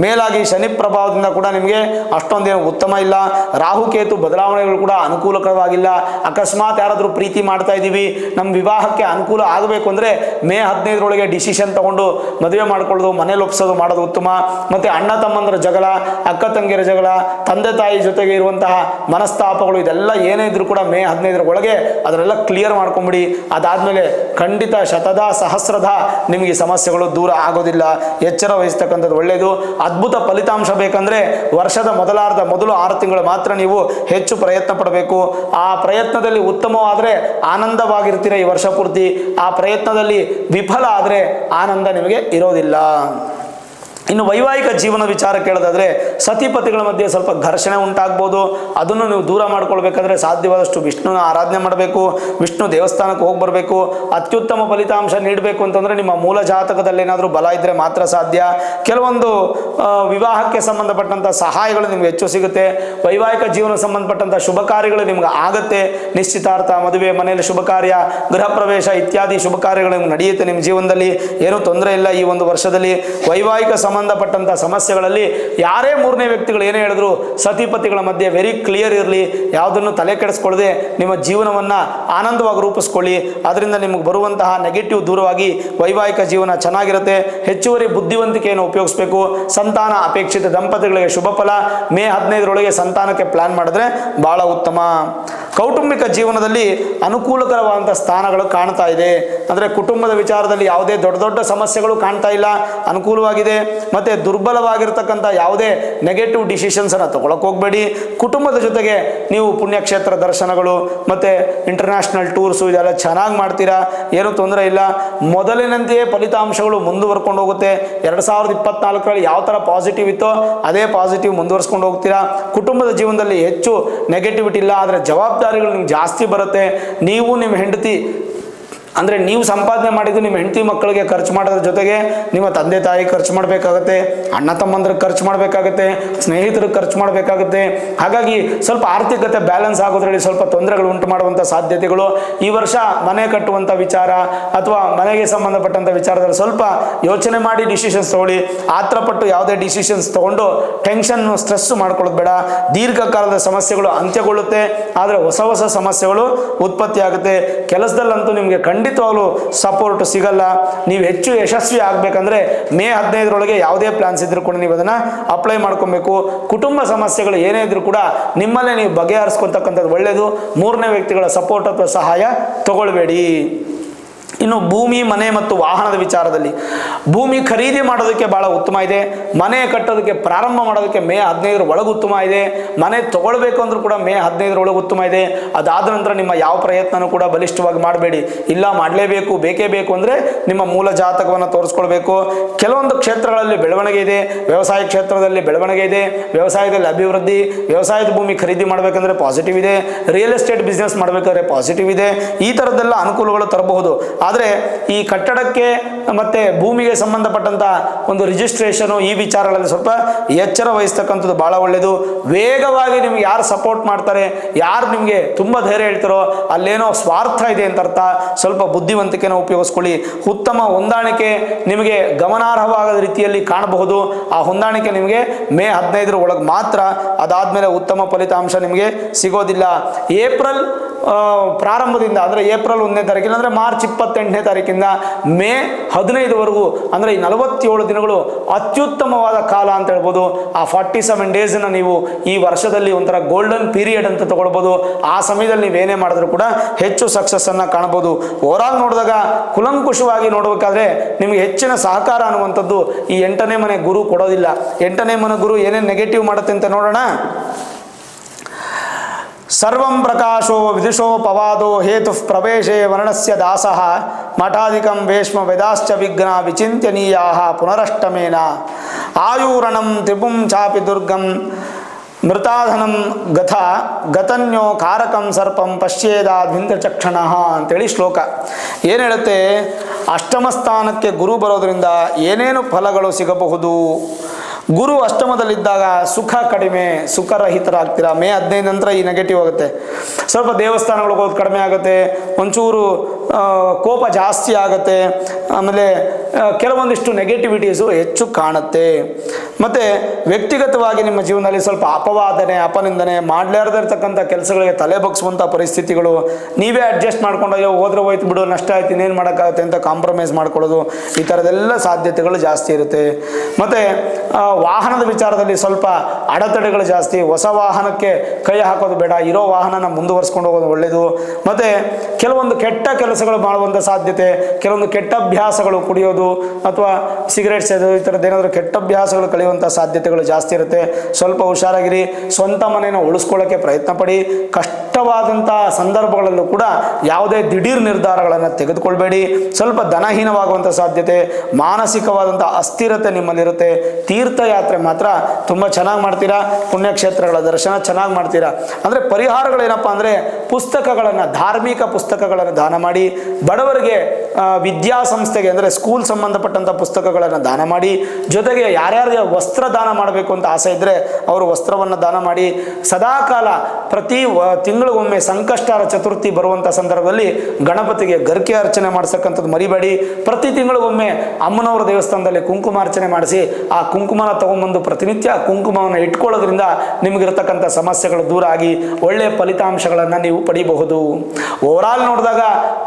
ಮೇಲಾಗಿ ಶನಿ ಪ್ರಭಾವದಿಂದ ಕೂಡ ನಿಮಗೆ ಅಷ್ಟೊಂದೇನು ಉತ್ತಮ ಇಲ್ಲ. ರಾಹುಕೇತು ಬದಲಾವಣೆಗಳು ಕೂಡ ಅನುಕೂಲಕರವಾಗಿಲ್ಲ. ಅಕಸ್ಮಾತ್ ಯಾರಾದರೂ ಪ್ರೀತಿ ಮಾಡ್ತಾ ಇದ್ದೀವಿ, ನಮ್ಮ ವಿವಾಹಕ್ಕೆ ಅನುಕೂಲ ಆಗಬೇಕು ಅಂದರೆ ಮೇ 15ರೊಳಗೆ ಡಿಸಿಷನ್ ತಗೊಂಡು ಮದುವೆ ಮಾಡ್ಕೊಳ್ಳೋದು, ಮನೇಲಿ ಒಪ್ಸೋದು ಮಾಡೋದು ಉತ್ತಮ. ಮತ್ತು ಅಣ್ಣ ತಮ್ಮಂದರ ಜಗಳ, ಅಕ್ಕ ತಂಗಿಯರ ಜಗಳ, ತಂದೆ ತಾಯಿ ಜೊತೆಗೆ ಇರುವಂತಹ ಮನಸ್ತಾಪಗಳು, ಇದೆಲ್ಲ ಏನೇ ಇದ್ರೂ ಕೂಡ ಮೇ 15ರ ಒಳಗೆ ಅದರೆಲ್ಲ ಕ್ಲಿಯರ್ ಮಾಡ್ಕೊಂಬಿಡಿ. ಅದಾದಮೇಲೆ ಖಂಡಿತ ಶತದ ಸಹಸ್ರದ ನಿಮಗೆ ಸಮಸ್ಯೆಗಳು ದೂರ ಆಗೋದಿಲ್ಲ. ಎಚ್ಚರ ವಹಿಸ್ತಕ್ಕಂಥದ್ದು ಒಳ್ಳೆಯದು. ಅದ್ಭುತ ಫಲಿತಾಂಶ ಬೇಕಂದರೆ ವರ್ಷದ ಮೊದಲು 6 ತಿಂಗಳು ಮಾತ್ರ ನೀವು ಹೆಚ್ಚು ಪ್ರಯತ್ನ ಪಡಬೇಕು. ಆ ಪ್ರಯತ್ನದಲ್ಲಿ ಉತ್ತಮವಾದರೆ ಆನಂದವಾಗಿರ್ತೀರ ಈ ವರ್ಷ ಪೂರ್ತಿ. ಆ ಪ್ರಯತ್ನದಲ್ಲಿ ವಿಫಲ ಆದರೆ ಆನಂದ ನಿಮಗೆ ಇರೋದಿಲ್ಲ. ಇನ್ನು ವೈವಾಹಿಕ ಜೀವನ ವಿಚಾರ ಕೇಳೋದಾದರೆ ಸತಿಪತಿಗಳ ಮಧ್ಯೆ ಸ್ವಲ್ಪ ಘರ್ಷಣೆ ಉಂಟಾಗ್ಬೋದು. ಅದನ್ನು ನೀವು ದೂರ ಮಾಡ್ಕೊಳ್ಬೇಕಾದ್ರೆ ಸಾಧ್ಯವಾದಷ್ಟು ವಿಷ್ಣುನ ಆರಾಧನೆ ಮಾಡಬೇಕು, ವಿಷ್ಣು ದೇವಸ್ಥಾನಕ್ಕೆ ಹೋಗಿ ಬರಬೇಕು. ಅತ್ಯುತ್ತಮ ಫಲಿತಾಂಶ ನೀಡಬೇಕು ಅಂತಂದರೆ ನಿಮ್ಮ ಮೂಲ ಜಾತಕದಲ್ಲಿ ಏನಾದರೂ ಬಲ ಇದ್ದರೆ ಮಾತ್ರ ಸಾಧ್ಯ. ಕೆಲವೊಂದು ವಿವಾಹಕ್ಕೆ ಸಂಬಂಧಪಟ್ಟಂಥ ಸಹಾಯಗಳು ನಿಮ್ಗೆ ಹೆಚ್ಚು ಸಿಗುತ್ತೆ. ವೈವಾಹಿಕ ಜೀವನ ಸಂಬಂಧಪಟ್ಟಂಥ ಶುಭ ಕಾರ್ಯಗಳು ನಿಮ್ಗೆ ಆಗುತ್ತೆ. ನಿಶ್ಚಿತಾರ್ಥ, ಮದುವೆ, ಮನೆಯಲ್ಲಿ ಶುಭ ಕಾರ್ಯ, ಗೃಹ ಪ್ರವೇಶ ಇತ್ಯಾದಿ ಶುಭ ಕಾರ್ಯಗಳು ನಿಮ್ಗೆ ನಡೆಯುತ್ತೆ. ನಿಮ್ಮ ಜೀವನದಲ್ಲಿ ಏನೂ ತೊಂದರೆ ಇಲ್ಲ. ಈ ಒಂದು ವರ್ಷದಲ್ಲಿ ವೈವಾಹಿಕ ಸಂಬಂಧಪಟ್ಟಂಥ ಸಮಸ್ಯೆಗಳಲ್ಲಿ ಯಾರೇ ಮೂರನೇ ವ್ಯಕ್ತಿಗಳು ಏನೇ ಹೇಳಿದ್ರು ಸತಿಪತಿಗಳ ಮಧ್ಯೆ ವೆರಿ ಕ್ಲಿಯರ್ ಇರಲಿ. ಯಾವುದನ್ನು ತಲೆ ಕೆಡಿಸ್ಕೊಳ್ಳದೆ ನಿಮ್ಮ ಜೀವನವನ್ನು ಆನಂದವಾಗಿ ರೂಪಿಸ್ಕೊಳ್ಳಿ. ಅದರಿಂದ ನಿಮಗೆ ಬರುವಂತಹ ನೆಗೆಟಿವ್ ದೂರವಾಗಿ ವೈವಾಹಿಕ ಜೀವನ ಚೆನ್ನಾಗಿರುತ್ತೆ. ಹೆಚ್ಚುವರಿ ಬುದ್ಧಿವಂತಿಕೆಯನ್ನು ಉಪಯೋಗಿಸಬೇಕು. ಸಂತಾನ ಅಪೇಕ್ಷಿತ ದಂಪತಿಗಳಿಗೆ ಶುಭ ಫಲ. ಮೇ 15ರೊಳಗೆ ಸಂತಾನಕ್ಕೆ ಪ್ಲಾನ್ ಮಾಡಿದ್ರೆ ಬಹಳ ಉತ್ತಮ. ಕೌಟುಂಬಿಕ ಜೀವನದಲ್ಲಿ ಅನುಕೂಲಕರವಾದಂಥ ಸ್ಥಾನಗಳು ಕಾಣ್ತಾ ಇದೆ. ಅಂದರೆ ಕುಟುಂಬದ ವಿಚಾರದಲ್ಲಿ ಯಾವುದೇ ದೊಡ್ಡ ದೊಡ್ಡ ಸಮಸ್ಯೆಗಳು ಕಾಣ್ತಾ ಇಲ್ಲ, ಅನುಕೂಲವಾಗಿದೆ. ಮತ್ತು ದುರ್ಬಲವಾಗಿರ್ತಕ್ಕಂಥ ಯಾವುದೇ ನೆಗೆಟಿವ್ ಡಿಸಿಷನ್ಸನ್ನು ತಗೊಳಕ್ಕೆ ಹೋಗಬೇಡಿ. ಕುಟುಂಬದ ಜೊತೆಗೆ ನೀವು ಪುಣ್ಯಕ್ಷೇತ್ರ ದರ್ಶನಗಳು ಮತ್ತು ಇಂಟರ್ನ್ಯಾಷನಲ್ ಟೂರ್ಸು ಇದೆಲ್ಲ ಚೆನ್ನಾಗಿ ಮಾಡ್ತೀರಾ, ಏನೂ ತೊಂದರೆ ಇಲ್ಲ. ಮೊದಲಿನಂತೆಯೇ ಫಲಿತಾಂಶಗಳು ಮುಂದುವರ್ಕೊಂಡು ಹೋಗುತ್ತೆ. 2024ರಲ್ಲಿ ಯಾವ ಥರ ಪಾಸಿಟಿವ್ ಇತ್ತೋ ಅದೇ ಪಾಸಿಟಿವ್ ಮುಂದುವರ್ಸ್ಕೊಂಡು ಹೋಗ್ತೀರಾ. ಕುಟುಂಬದ ಜೀವನದಲ್ಲಿ ಹೆಚ್ಚು ನೆಗೆಟಿವಿಟಿ ಇಲ್ಲ, ಆದರೆ ಜವಾಬ್ದಾರಿಗಳು ನಿಮ್ಗೆ ಜಾಸ್ತಿ ಬರುತ್ತೆ. ನೀವು ನಿಮ್ಮ ಹೆಂಡತಿ ಅಂದರೆ ನೀವು ಸಂಪಾದನೆ ಮಾಡಿದ್ದು ನಿಮ್ಮ ಹೆಂಡತಿ ಮಕ್ಕಳಿಗೆ ಖರ್ಚು ಮಾಡೋದ್ರ ಜೊತೆಗೆ ನಿಮ್ಮ ತಂದೆ ತಾಯಿ ಖರ್ಚು ಮಾಡಬೇಕಾಗತ್ತೆ, ಅಣ್ಣ ತಮ್ಮಂದ್ರಿಗೆ ಖರ್ಚು ಮಾಡಬೇಕಾಗತ್ತೆ, ಸ್ನೇಹಿತರಿಗೆ ಖರ್ಚು ಮಾಡಬೇಕಾಗುತ್ತೆ. ಹಾಗಾಗಿ ಸ್ವಲ್ಪ ಆರ್ಥಿಕತೆ ಬ್ಯಾಲೆನ್ಸ್ ಆಗೋದ್ರಲ್ಲಿ ಸ್ವಲ್ಪ ತೊಂದರೆಗಳು ಉಂಟು ಮಾಡುವಂಥ ಸಾಧ್ಯತೆಗಳು. ಈ ವರ್ಷ ಮನೆ ಕಟ್ಟುವಂಥ ವಿಚಾರ ಅಥವಾ ಮನೆಗೆ ಸಂಬಂಧಪಟ್ಟಂಥ ವಿಚಾರದಲ್ಲಿ ಸ್ವಲ್ಪ ಯೋಚನೆ ಮಾಡಿ ಡಿಸಿಷನ್ಸ್ ತಗೊಳ್ಳಿ. ಆತ್ರಪಟ್ಟು ಯಾವುದೇ ಡಿಸಿಷನ್ಸ್ ತಗೊಂಡು ಟೆನ್ಷನ್ನು ಸ್ಟ್ರೆಸ್ಸು ಮಾಡ್ಕೊಳ್ಳೋದು ಬೇಡ. ದೀರ್ಘಕಾಲದ ಸಮಸ್ಯೆಗಳು ಅಂತ್ಯಗೊಳ್ಳುತ್ತೆ, ಆದರೆ ಹೊಸ ಹೊಸ ಸಮಸ್ಯೆಗಳು ಉತ್ಪತ್ತಿ ಆಗುತ್ತೆ. ಕೆಲಸದಲ್ಲಂತೂ ನಿಮಗೆ ಖಂಡಿತವಾಗ್ಲೂ ಸಪೋರ್ಟ್ ಸಿಗಲ್ಲ. ನೀವು ಹೆಚ್ಚು ಯಶಸ್ವಿ ಆಗಬೇಕಂದ್ರೆ ಮೇ 15ರೊಳಗೆ ಯಾವುದೇ ಪ್ಲಾನ್ಸ್ ಇದ್ರೂ ಕೂಡ ನೀವು ಅದನ್ನು ಅಪ್ಲೈ ಮಾಡ್ಕೊಬೇಕು. ಕುಟುಂಬ ಸಮಸ್ಯೆಗಳು ಏನೇ ಇದ್ರೂ ಕೂಡ ನಿಮ್ಮಲ್ಲೇ ನೀವು ಬಗೆಹರಿಸ್ಕೊತಕ್ಕಂಥದ್ದು ಒಳ್ಳೆಯದು. ಮೂರನೇ ವ್ಯಕ್ತಿಗಳ ಸಪೋರ್ಟ್ ಅಥವಾ ಸಹಾಯ ತಗೊಳ್ಬೇಡಿ. ಇನ್ನು ಭೂಮಿ, ಮನೆ ಮತ್ತು ವಾಹನದ ವಿಚಾರದಲ್ಲಿ ಭೂಮಿ ಖರೀದಿ ಮಾಡೋದಕ್ಕೆ ಭಾಳ ಉತ್ತಮ ಇದೆ. ಮನೆ ಕಟ್ಟೋದಕ್ಕೆ ಪ್ರಾರಂಭ ಮಾಡೋದಕ್ಕೆ ಮೇ 15ರ ಒಳಗೆ ಉತ್ತಮ ಇದೆ. ಮನೆ ತೊಗೊಳ್ಬೇಕು ಅಂದ್ರೂ ಕೂಡ ಮೇ 15ರ ಒಳಗೆ ಉತ್ತಮ ಇದೆ. ಅದಾದ ನಂತರ ನಿಮ್ಮ ಯಾವ ಪ್ರಯತ್ನನೂ ಕೂಡ ಬಲಿಷ್ಠವಾಗಿ ಮಾಡಬೇಡಿ. ಇಲ್ಲ ಮಾಡಲೇಬೇಕು, ಬೇಕೇ ಬೇಕು ಅಂದರೆ ನಿಮ್ಮ ಮೂಲ ಜಾತಕವನ್ನು ತೋರಿಸ್ಕೊಳ್ಬೇಕು. ಕೆಲವೊಂದು ಕ್ಷೇತ್ರಗಳಲ್ಲಿ ಬೆಳವಣಿಗೆ ಇದೆ. ವ್ಯವಸಾಯ ಕ್ಷೇತ್ರದಲ್ಲಿ ಬೆಳವಣಿಗೆ ಇದೆ, ವ್ಯವಸಾಯದಲ್ಲಿ ಅಭಿವೃದ್ಧಿ, ವ್ಯವಸಾಯದ ಭೂಮಿ ಖರೀದಿ ಮಾಡಬೇಕಂದ್ರೆ ಪಾಸಿಟಿವ್ ಇದೆ, ರಿಯಲ್ ಎಸ್ಟೇಟ್ ಬಿಸ್ನೆಸ್ ಮಾಡಬೇಕಾದ್ರೆ ಪಾಸಿಟಿವ್ ಇದೆ. ಈ ಥರದ್ದೆಲ್ಲ ಅನುಕೂಲಗಳು ತರಬಹುದು. ಆದರೆ ಈ ಕಟ್ಟಡಕ್ಕೆ ಮತ್ತು ಭೂಮಿಗೆ ಸಂಬಂಧಪಟ್ಟಂಥ ಒಂದು ರಿಜಿಸ್ಟ್ರೇಷನು ಈ ವಿಚಾರಗಳಲ್ಲಿ ಸ್ವಲ್ಪ ಎಚ್ಚರ ವಹಿಸ್ತಕ್ಕಂಥದ್ದು ಭಾಳ ಒಳ್ಳೆಯದು. ವೇಗವಾಗಿ ನಿಮ್ಗೆ ಯಾರು ಸಪೋರ್ಟ್ ಮಾಡ್ತಾರೆ, ಯಾರು ನಿಮಗೆ ತುಂಬ ಧೈರ್ಯ ಹೇಳ್ತಾರೋ ಅಲ್ಲೇನೋ ಸ್ವಾರ್ಥ ಇದೆ ಅಂತ ಅರ್ಥ. ಸ್ವಲ್ಪ ಬುದ್ಧಿವಂತಿಕೆನ ಉಪಯೋಗಿಸ್ಕೊಳ್ಳಿ. ಉತ್ತಮ ಹೊಂದಾಣಿಕೆ ನಿಮಗೆ ಗಮನಾರ್ಹವಾದ ರೀತಿಯಲ್ಲಿ ಕಾಣಬಹುದು. ಆ ಹೊಂದಾಣಿಕೆ ನಿಮಗೆ ಮೇ 15ರ ಒಳಗೆ ಮಾತ್ರ. ಅದಾದಮೇಲೆ ಉತ್ತಮ ಫಲಿತಾಂಶ ನಿಮಗೆ ಸಿಗೋದಿಲ್ಲ. ಏಪ್ರಿಲ್ ಪ್ರಾರಂಭದಿಂದ ಅಂದರೆ ಏಪ್ರಿಲ್ 1ನೇ ತಾರೀಕಿನ ಅಂದರೆ ಮಾರ್ಚ್ 28ನೇ ತಾರೀಕಿಂದ ಮೇ 15ವರೆಗೂ ಅಂದರೆ ಈ 47 ದಿನಗಳು ಅತ್ಯುತ್ತಮವಾದ ಕಾಲ ಅಂತ ಹೇಳ್ಬೋದು. ಆ 47 ಡೇಸನ್ನು ನೀವು ಈ ವರ್ಷದಲ್ಲಿ ಒಂಥರ ಗೋಲ್ಡನ್ ಪೀರಿಯಡ್ ಅಂತ ತಗೊಳ್ಬೋದು. ಆ ಸಮಯದಲ್ಲಿ ನೀವೇನೇ ಮಾಡಿದ್ರೂ ಕೂಡ ಹೆಚ್ಚು ಸಕ್ಸಸ್ಸನ್ನು ಕಾಣ್ಬೋದು. ಓವರಾಲ್ ನೋಡಿದಾಗ ಕುಲಂಕುಷವಾಗಿ ನೋಡಬೇಕಾದ್ರೆ ನಿಮಗೆ ಹೆಚ್ಚಿನ ಸಹಕಾರ ಅನ್ನುವಂಥದ್ದು ಈ 8ನೇ ಮನೆ ಗುರು ಕೊಡೋದಿಲ್ಲ. 8ನೇ ಮನೆ ಗುರು ಏನೇನು ನೆಗೆಟಿವ್ ಮಾಡುತ್ತೆ ಅಂತ ನೋಡೋಣ. ಸರ್ವಂ ಪ್ರಕಾಶೋ ವಿದುಷೋಪವಾದೋ ಹೇತು ಪ್ರವೇಶೇ ವರ್ಣಸ್ಯ ದಾಸಃ ಮಠಾಧಿಕಂ ವೇಶ್ಮ ವೇದಾಶ್ಚ ವಿಘ್ನ ವಿಚಿಂತ್ಯನೀಯಾ ಪುನರಷ್ಟಮೇನ ಆಯೂರಣಂ ತ್ರಿಪುಂ ಚಾಪಿ ದುರ್ಗಂ ಮೃತಾಧನಂ ಗತನ್ಯೋ ಕಾರಕಂ ಸರ್ಪಂ ಪಶ್ಯೇದಾದ್ವಿಂದ್ರಚಕ್ಷಣ ಅಂತೇಳಿ ಶ್ಲೋಕ ಏನು ಹೇಳುತ್ತೆ. ಅಷ್ಟಮ ಸ್ಥಾನಕ್ಕೆ ಗುರು ಬರೋದರಿಂದ ಏನೇನು ಫಲಗಳು ಸಿಗಬಹುದು. ಗುರು ಅಷ್ಟಮದಲ್ಲಿದ್ದಾಗ ಸುಖ ಕಡಿಮೆ, ಸುಖರಹಿತರಾಗ್ತೀರಾ. ಮೇ 15 ನಂತರ ಈ ನೆಗೆಟಿವ್ ಆಗುತ್ತೆ. ಸ್ವಲ್ಪ ದೇವಸ್ಥಾನಗಳಿಗೆ ಹೋಗೋದು ಕಡಿಮೆ ಆಗುತ್ತೆ, ಒಂಚೂರು ಕೋಪ ಜಾಸ್ತಿ ಆಗುತ್ತೆ, ಆಮೇಲೆ ಕೆಲವೊಂದಿಷ್ಟು ನೆಗೆಟಿವಿಟೀಸು ಹೆಚ್ಚು ಕಾಣುತ್ತೆ. ಮತ್ತು ವ್ಯಕ್ತಿಗತವಾಗಿ ನಿಮ್ಮ ಜೀವನದಲ್ಲಿ ಸ್ವಲ್ಪ ಅಪವಾದನೆ, ಅಪನಿಂದನೆ, ಮಾಡಲಾರ್ದಿರ್ತಕ್ಕಂಥ ಕೆಲಸಗಳಿಗೆ ತಲೆ ಬಗ್ಸುವಂಥ ಪರಿಸ್ಥಿತಿಗಳು, ನೀವೇ ಅಡ್ಜಸ್ಟ್ ಮಾಡ್ಕೊಂಡು ಅಯ್ಯೋ ಹೋದ್ರೆ ಹೋಯ್ತು ಬಿಡು, ನಷ್ಟ ಆಯ್ತು, ಇನ್ನೇನು ಮಾಡೋಕ್ಕಾಗುತ್ತೆ ಅಂತ ಕಾಂಪ್ರಮೈಸ್ ಮಾಡ್ಕೊಳ್ಳೋದು, ಈ ಥರದ್ದೆಲ್ಲ ಸಾಧ್ಯತೆಗಳು ಜಾಸ್ತಿ ಇರುತ್ತೆ. ಮತ್ತು ವಾಹನದ ವಿಚಾರದಲ್ಲಿ ಸ್ವಲ್ಪ ಅಡೆತಡೆಗಳು ಜಾಸ್ತಿ. ಹೊಸ ವಾಹನಕ್ಕೆ ಕೈ ಹಾಕೋದು ಬೇಡ, ಇರೋ ವಾಹನನ ಮುಂದುವರ್ಸ್ಕೊಂಡು ಹೋಗೋದು ಒಳ್ಳೆಯದು. ಮತ್ತು ಕೆಲವೊಂದು ಕೆಟ್ಟ ಕೆಲಸಗಳು ಮಾಡುವಂಥ ಸಾಧ್ಯತೆ, ಕೆಲವೊಂದು ಕೆಟ್ಟ ಅಭ್ಯಾಸಗಳು, ಕುಡಿಯೋದು ಅಥವಾ ಸಿಗರೇಟ್ ಸೇದೋದು, ಈ ಥರದ್ದು ಏನಾದರೂ ಕೆಟ್ಟ ಅಭ್ಯಾಸಗಳು ಕಲಿಯುವಂಥ ನಡೆಯುವಂಥ ಸಾಧ್ಯತೆಗಳು ಜಾಸ್ತಿ ಇರುತ್ತೆ. ಸ್ವಲ್ಪ ಹುಷಾರಾಗಿರಿ. ಸ್ವಂತ ಮನೆಯನ್ನು ಉಳಿಸ್ಕೊಳ್ಳೋಕ್ಕೆ ಪ್ರಯತ್ನ ಪಡಿ. ಕಷ್ಟವಾದಂಥ ಸಂದರ್ಭಗಳಲ್ಲೂ ಕೂಡ ಯಾವುದೇ ದಿಢೀರ್ ನಿರ್ಧಾರಗಳನ್ನು ತೆಗೆದುಕೊಳ್ಬೇಡಿ. ಸ್ವಲ್ಪ ಧನಹೀನವಾಗುವಂಥ ಸಾಧ್ಯತೆ, ಮಾನಸಿಕವಾದಂಥ ಅಸ್ಥಿರತೆ ನಿಮ್ಮಲ್ಲಿರುತ್ತೆ. ತೀರ್ಥಯಾತ್ರೆ ಮಾತ್ರ ತುಂಬ ಚೆನ್ನಾಗಿ ಮಾಡ್ತೀರಾ. ಪುಣ್ಯಕ್ಷೇತ್ರಗಳ ದರ್ಶನ ಚೆನ್ನಾಗಿ ಮಾಡ್ತೀರಾ. ಅಂದರೆ ಪರಿಹಾರಗಳೇನಪ್ಪ ಅಂದರೆ ಪುಸ್ತಕಗಳನ್ನು, ಧಾರ್ಮಿಕ ಪುಸ್ತಕಗಳನ್ನು ದಾನ ಮಾಡಿ, ಬಡವರಿಗೆ ವಿದ್ಯಾಸಂಸ್ಥೆಗೆ ಅಂದರೆ ಸ್ಕೂಲ್ ಸಂಬಂಧಪಟ್ಟಂಥ ಪುಸ್ತಕಗಳನ್ನು ದಾನ ಮಾಡಿ, ಜೊತೆಗೆ ಯಾರ್ಯಾರಿಗೆ ವಸ್ತ್ರ ದಾನ ಮಾಡಬೇಕು ಅಂತ ಆಸೆ ಇದ್ದರೆ ಅವರು ವಸ್ತ್ರವನ್ನು ದಾನ ಮಾಡಿ. ಸದಾಕಾಲ ಪ್ರತಿ ತಿಂಗಳಿಗೊಮ್ಮೆ ಸಂಕಷ್ಟಹರ ಚತುರ್ಥಿ ಬರುವಂಥ ಸಂದರ್ಭದಲ್ಲಿ ಗಣಪತಿಗೆ ಗರ್ಕೆ ಅರ್ಚನೆ ಮಾಡಿಸಕ್ಕಂಥದ್ದು ಮರಿಬೇಡಿ. ಪ್ರತಿ ತಿಂಗಳಿಗೊಮ್ಮೆ ಅಮ್ಮನವರ ದೇವಸ್ಥಾನದಲ್ಲಿ ಕುಂಕುಮಾರ್ಚನೆ ಮಾಡಿಸಿ ಆ ಕುಂಕುಮನ ತಗೊಂಬಂದು ಪ್ರತಿನಿತ್ಯ ಕುಂಕುಮವನ್ನು ಇಟ್ಕೊಳ್ಳೋದ್ರಿಂದ ನಿಮಗಿರತಕ್ಕಂಥ ಸಮಸ್ಯೆಗಳು ದೂರ ಆಗಿ ಒಳ್ಳೆಯ ಫಲಿತಾಂಶಗಳನ್ನು ನೀವು ಪಡಿಬಹುದು. ಓವರಾಲ್ ನೋಡಿದಾಗ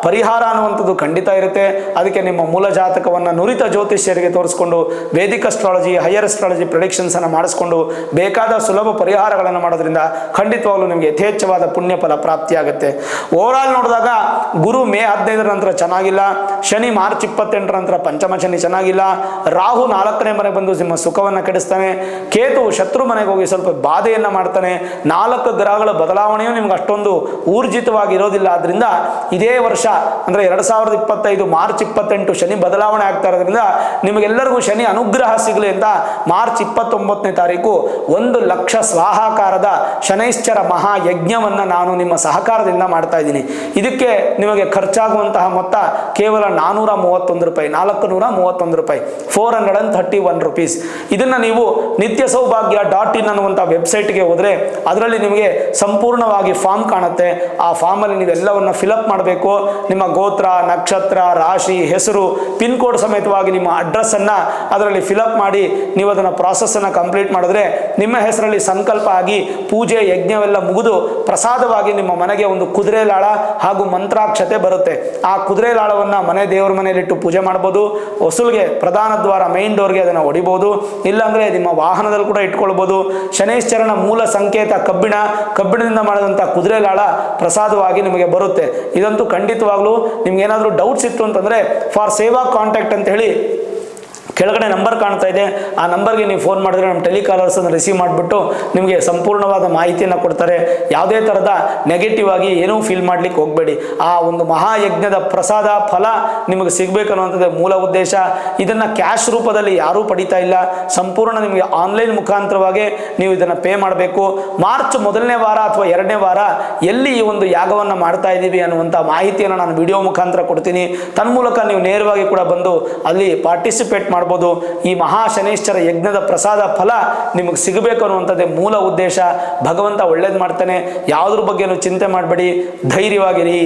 ಪರಿಹಾರ ಅನ್ನುವಂಥದ್ದು ಖಂಡಿತ ಇರುತ್ತೆ. ಅದಕ್ಕೆ ನಿಮ್ಮ ಮೂಲ ಜಾತಕವನ್ನು ನುರಿತ ಜ್ಯೋತಿಷ್ಯರಿಗೆ ತೋರಿಸ್ಕೊಂಡು Vedic astrology, higher astrology predictions ಅನ್ನು ಮಾಡಿಸ್ಕೊಂಡು ಬೇಕಾದ ಸುಲಭ ಪರಿಹಾರಗಳನ್ನು ಮಾಡೋದ್ರಿಂದ ಖಂಡಿತವಾಗ್ಲೂ ನಿಮಗೆ ಯಥೇಚ್ಛವಾದ ಪುಣ್ಯ ಫಲ ಪ್ರಾಪ್ತಿಯಾಗುತ್ತೆ. ಓವರಾಲ್ ನೋಡಿದಾಗ ಗುರು ಮೇ 15ರ ನಂತರ ಚೆನ್ನಾಗಿಲ್ಲ, ಶನಿ ಮಾರ್ಚ್ 28ರ ನಂತರ ಪಂಚಮ ಶನಿ ಚೆನ್ನಾಗಿಲ್ಲ, ರಾಹು 4ನೇ ಮನೆ ಬಂದು ನಿಮ್ಮ ಸುಖವನ್ನು ಕೆಡಿಸ್ತಾನೆ, ಕೇತು ಶತ್ರು ಮನೆಗೆ ಹೋಗಿ ಸ್ವಲ್ಪ ಬಾಧೆಯನ್ನು ಮಾಡ್ತಾನೆ. 4 ಗ್ರಹಗಳ ಬದಲಾವಣೆಯೂ ನಿಮ್ಗೆ ಅಷ್ಟೊಂದು ಊರ್ಜಿತವಾಗಿ ಇರೋದಿಲ್ಲ. ಆದ್ರಿಂದ ಇದೇ ವರ್ಷ ಅಂದರೆ 2025 ಮಾರ್ಚ್ 28 ಶನಿ ಬದಲಾವಣೆ ಆಗ್ತಾ ಇರೋದ್ರಿಂದ ನಿಮಗೆಲ್ಲರಿಗೂ ಶನಿ ಅನುಗ್ರಹ ಸಿಗಲಿ ಅಂತ ಮಾರ್ಚ್ 29ನೇ ತಾರೀಕು 1 ಲಕ್ಷ ಸ್ವಾಹಾಕಾರದ ಶನೈಶ್ಚರ ಮಹಾಯಜ್ಞವನ್ನು ನಾನು ನಿಮ್ಮ ಸಹಕಾರದಿಂದ ಮಾಡ್ತಾ ಇದ್ದೀನಿ. ಇದಕ್ಕೆ ನಿಮಗೆ ಖರ್ಚಾಗುವಂತಹ ಮೊತ್ತ ಕೇವಲ 431 ರೂಪಾಯಿ, 431 ರೂಪಾಯಿ, 431 ರುಪೀಸ್. ಇದನ್ನು ನೀವು ನಿತ್ಯ ಸೌಭಾಗ್ಯ .in ಅನ್ನುವಂಥ ವೆಬ್ಸೈಟ್ಗೆ ಹೋದರೆ ಅದರಲ್ಲಿ ನಿಮಗೆ ಸಂಪೂರ್ಣವಾಗಿ ಫಾರ್ಮ್ ಕಾಣುತ್ತೆ. ಆ ಫಾರ್ಮಲ್ಲಿ ನೀವೆಲ್ಲವನ್ನು ಫಿಲಪ್ ಮಾಡಬೇಕು. ನಿಮ್ಮ ಗೋತ್ರ, ನಕ್ಷತ್ರ, ರಾಶಿ, ಹೆಸರು, ಪಿನ್ ಕೋಡ್ ಸಮೇತವಾಗಿ ನಿಮ್ಮ ಅಡ್ರೆಸ್ಸನ್ನು ಅದರಲ್ಲಿ ಫಿಲಪ್ ಮಾಡಿ ನೀವು ಅದನ್ನು ಪ್ರಾಸೆಸ್ಸನ್ನು ಕಂಪ್ಲೀಟ್ ಮಾಡಿದ್ರೆ ನಿಮ್ಮ ಹೆಸರಲ್ಲಿ ಸಂಕಲ್ಪ ಆಗಿ ಪೂಜೆ ಯಜ್ಞವೆಲ್ಲ ಮುಗಿದು ಪ್ರಸಾದವಾಗಿ ನಿಮ್ಮ ಮನೆಗೆ ಒಂದು ಕುದುರೆ ಲಾಳ ಹಾಗೂ ಮಂತ್ರಾಕ್ಷತೆ ಬರುತ್ತೆ. ಆ ಕುದುರೆ ಲಾಳವನ್ನು ಮನೆ ದೇವರ ಮನೆಯಲ್ಲಿಟ್ಟು ಪೂಜೆ ಮಾಡ್ಬೋದು. ಹೊಸಲಿಗೆ ಪ್ರಧಾನ ದ್ವಾರ ಮೈನ್ ಡೋರ್ಗೆ ಅದನ್ನು ಹೊಡಿಬೋದು. ಇಲ್ಲಾಂದರೆ ನಿಮ್ಮ ವಾಹನದಲ್ಲಿ ಕೂಡ ಇಟ್ಕೊಳ್ಬೋದು. ಶನೈಶ್ಚರನ ಮೂಲ ಸಂಕೇತ ಕಬ್ಬಿಣದಿಂದ ಮಾಡಿದಂಥ ಕುದುರೆ ಲಾಳ ಪ್ರಸಾದವಾಗಿ ನಿಮಗೆ ಬರುತ್ತೆ. ಇದಂತೂ ಖಂಡಿತವಾಗ್ಲೂ ನಿಮ್ಗೆ ಏನಾದರೂ ಡೌಟ್ಸ್ ಇತ್ತು ಅಂತಂದರೆ ಫಾರ್ ಸೇವಾ ಕಾಂಟ್ಯಾಕ್ಟ್ ಅಂತ ಹೇಳಿ ಕೆಳಗಡೆ ನಂಬರ್ ಕಾಣ್ತಾ ಇದೆ. ಆ ನಂಬರ್ಗೆ ನೀವು ಫೋನ್ ಮಾಡಿದ್ರೆ ನಮ್ಮ ಟೆಲಿಕಾಲರ್ಸನ್ನು ರಿಸೀವ್ ಮಾಡಿಬಿಟ್ಟು ನಿಮಗೆ ಸಂಪೂರ್ಣವಾದ ಮಾಹಿತಿಯನ್ನು ಕೊಡ್ತಾರೆ. ಯಾವುದೇ ಥರದ ನೆಗೆಟಿವ್ ಆಗಿ ಏನೂ ಫೀಲ್ ಮಾಡಲಿಕ್ಕೆ ಹೋಗಬೇಡಿ. ಆ ಒಂದು ಮಹಾಯಜ್ಞದ ಪ್ರಸಾದ ಫಲ ನಿಮಗೆ ಸಿಗಬೇಕು ಅನ್ನುವಂಥದ್ದು ಮೂಲ ಉದ್ದೇಶ. ಇದನ್ನು ಕ್ಯಾಶ್ ರೂಪದಲ್ಲಿ ಯಾರೂ ಪಡಿತಾ ಇಲ್ಲ. ಸಂಪೂರ್ಣ ನಿಮಗೆ ಆನ್ಲೈನ್ ಮುಖಾಂತರವಾಗಿ ನೀವು ಇದನ್ನು ಪೇ ಮಾಡಬೇಕು. ಮಾರ್ಚ್ 1ನೇ ವಾರ ಅಥವಾ 2ನೇ ವಾರ ಎಲ್ಲಿ ಈ ಒಂದು ಯಾಗವನ್ನು ಮಾಡ್ತಾ ಇದ್ದೀವಿ ಅನ್ನುವಂಥ ಮಾಹಿತಿಯನ್ನು ನಾನು ವಿಡಿಯೋ ಮುಖಾಂತರ ಕೊಡ್ತೀನಿ. ತನ್ಮೂಲಕ ನೀವು ನೇರವಾಗಿ ಕೂಡ ಬಂದು ಅಲ್ಲಿ ಪಾರ್ಟಿಸಿಪೇಟ್ ಮಾಡ್ಬೋದು. ಈ ಮಹಾ ಶನೈಶ್ಚರ ಯಜ್ಞದ ಪ್ರಸಾದ ಫಲ ನಿಮಗೆ ಸಿಗಬೇಕು ಅನ್ನುವಂಥದ್ದೇ ಮೂಲ ಉದ್ದೇಶ. ಭಗವಂತ ಒಳ್ಳೇದು ಮಾಡ್ತಾನೆ. ಯಾವುದ್ರ ಬಗ್ಗೆನೂ ಚಿಂತೆ ಮಾಡಬೇಡಿ, ಧೈರ್ಯವಾಗಿರಿ.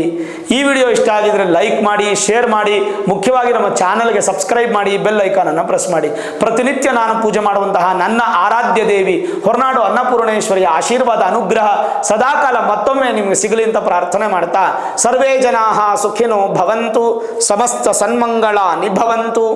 ಈ ವಿಡಿಯೋ ಇಷ್ಟ ಆಗಿದ್ರೆ ಲೈಕ್ ಮಾಡಿ, ಶೇರ್ ಮಾಡಿ, ಮುಖ್ಯವಾಗಿ ನಮ್ಮ ಚಾನಲ್ಗೆ ಸಬ್ಸ್ಕ್ರೈಬ್ ಮಾಡಿ, ಬೆಲ್ ಐಕಾನನ್ನು ಪ್ರೆಸ್ ಮಾಡಿ. ಪ್ರತಿನಿತ್ಯ ನಾನು ಪೂಜೆ ಮಾಡುವಂತಹ ನನ್ನ ಆರಾಧ್ಯ ದೇವಿ ಹೊರನಾಡು ಅನ್ನಪೂರ್ಣೇಶ್ವರಿಯ ಆಶೀರ್ವಾದ ಅನುಗ್ರಹ ಸದಾಕಾಲ ಮತ್ತೊಮ್ಮೆ ನಿಮಗೆ ಸಿಗಲಿ ಅಂತ ಪ್ರಾರ್ಥನೆ ಮಾಡ್ತಾ ಸರ್ವೇ ಜನಾಃ ಸುಖಿನೋ ಭವಂತು, ಸಮಸ್ತ ಸನ್ಮಂಗಳಾನಿ ಭವಂತು.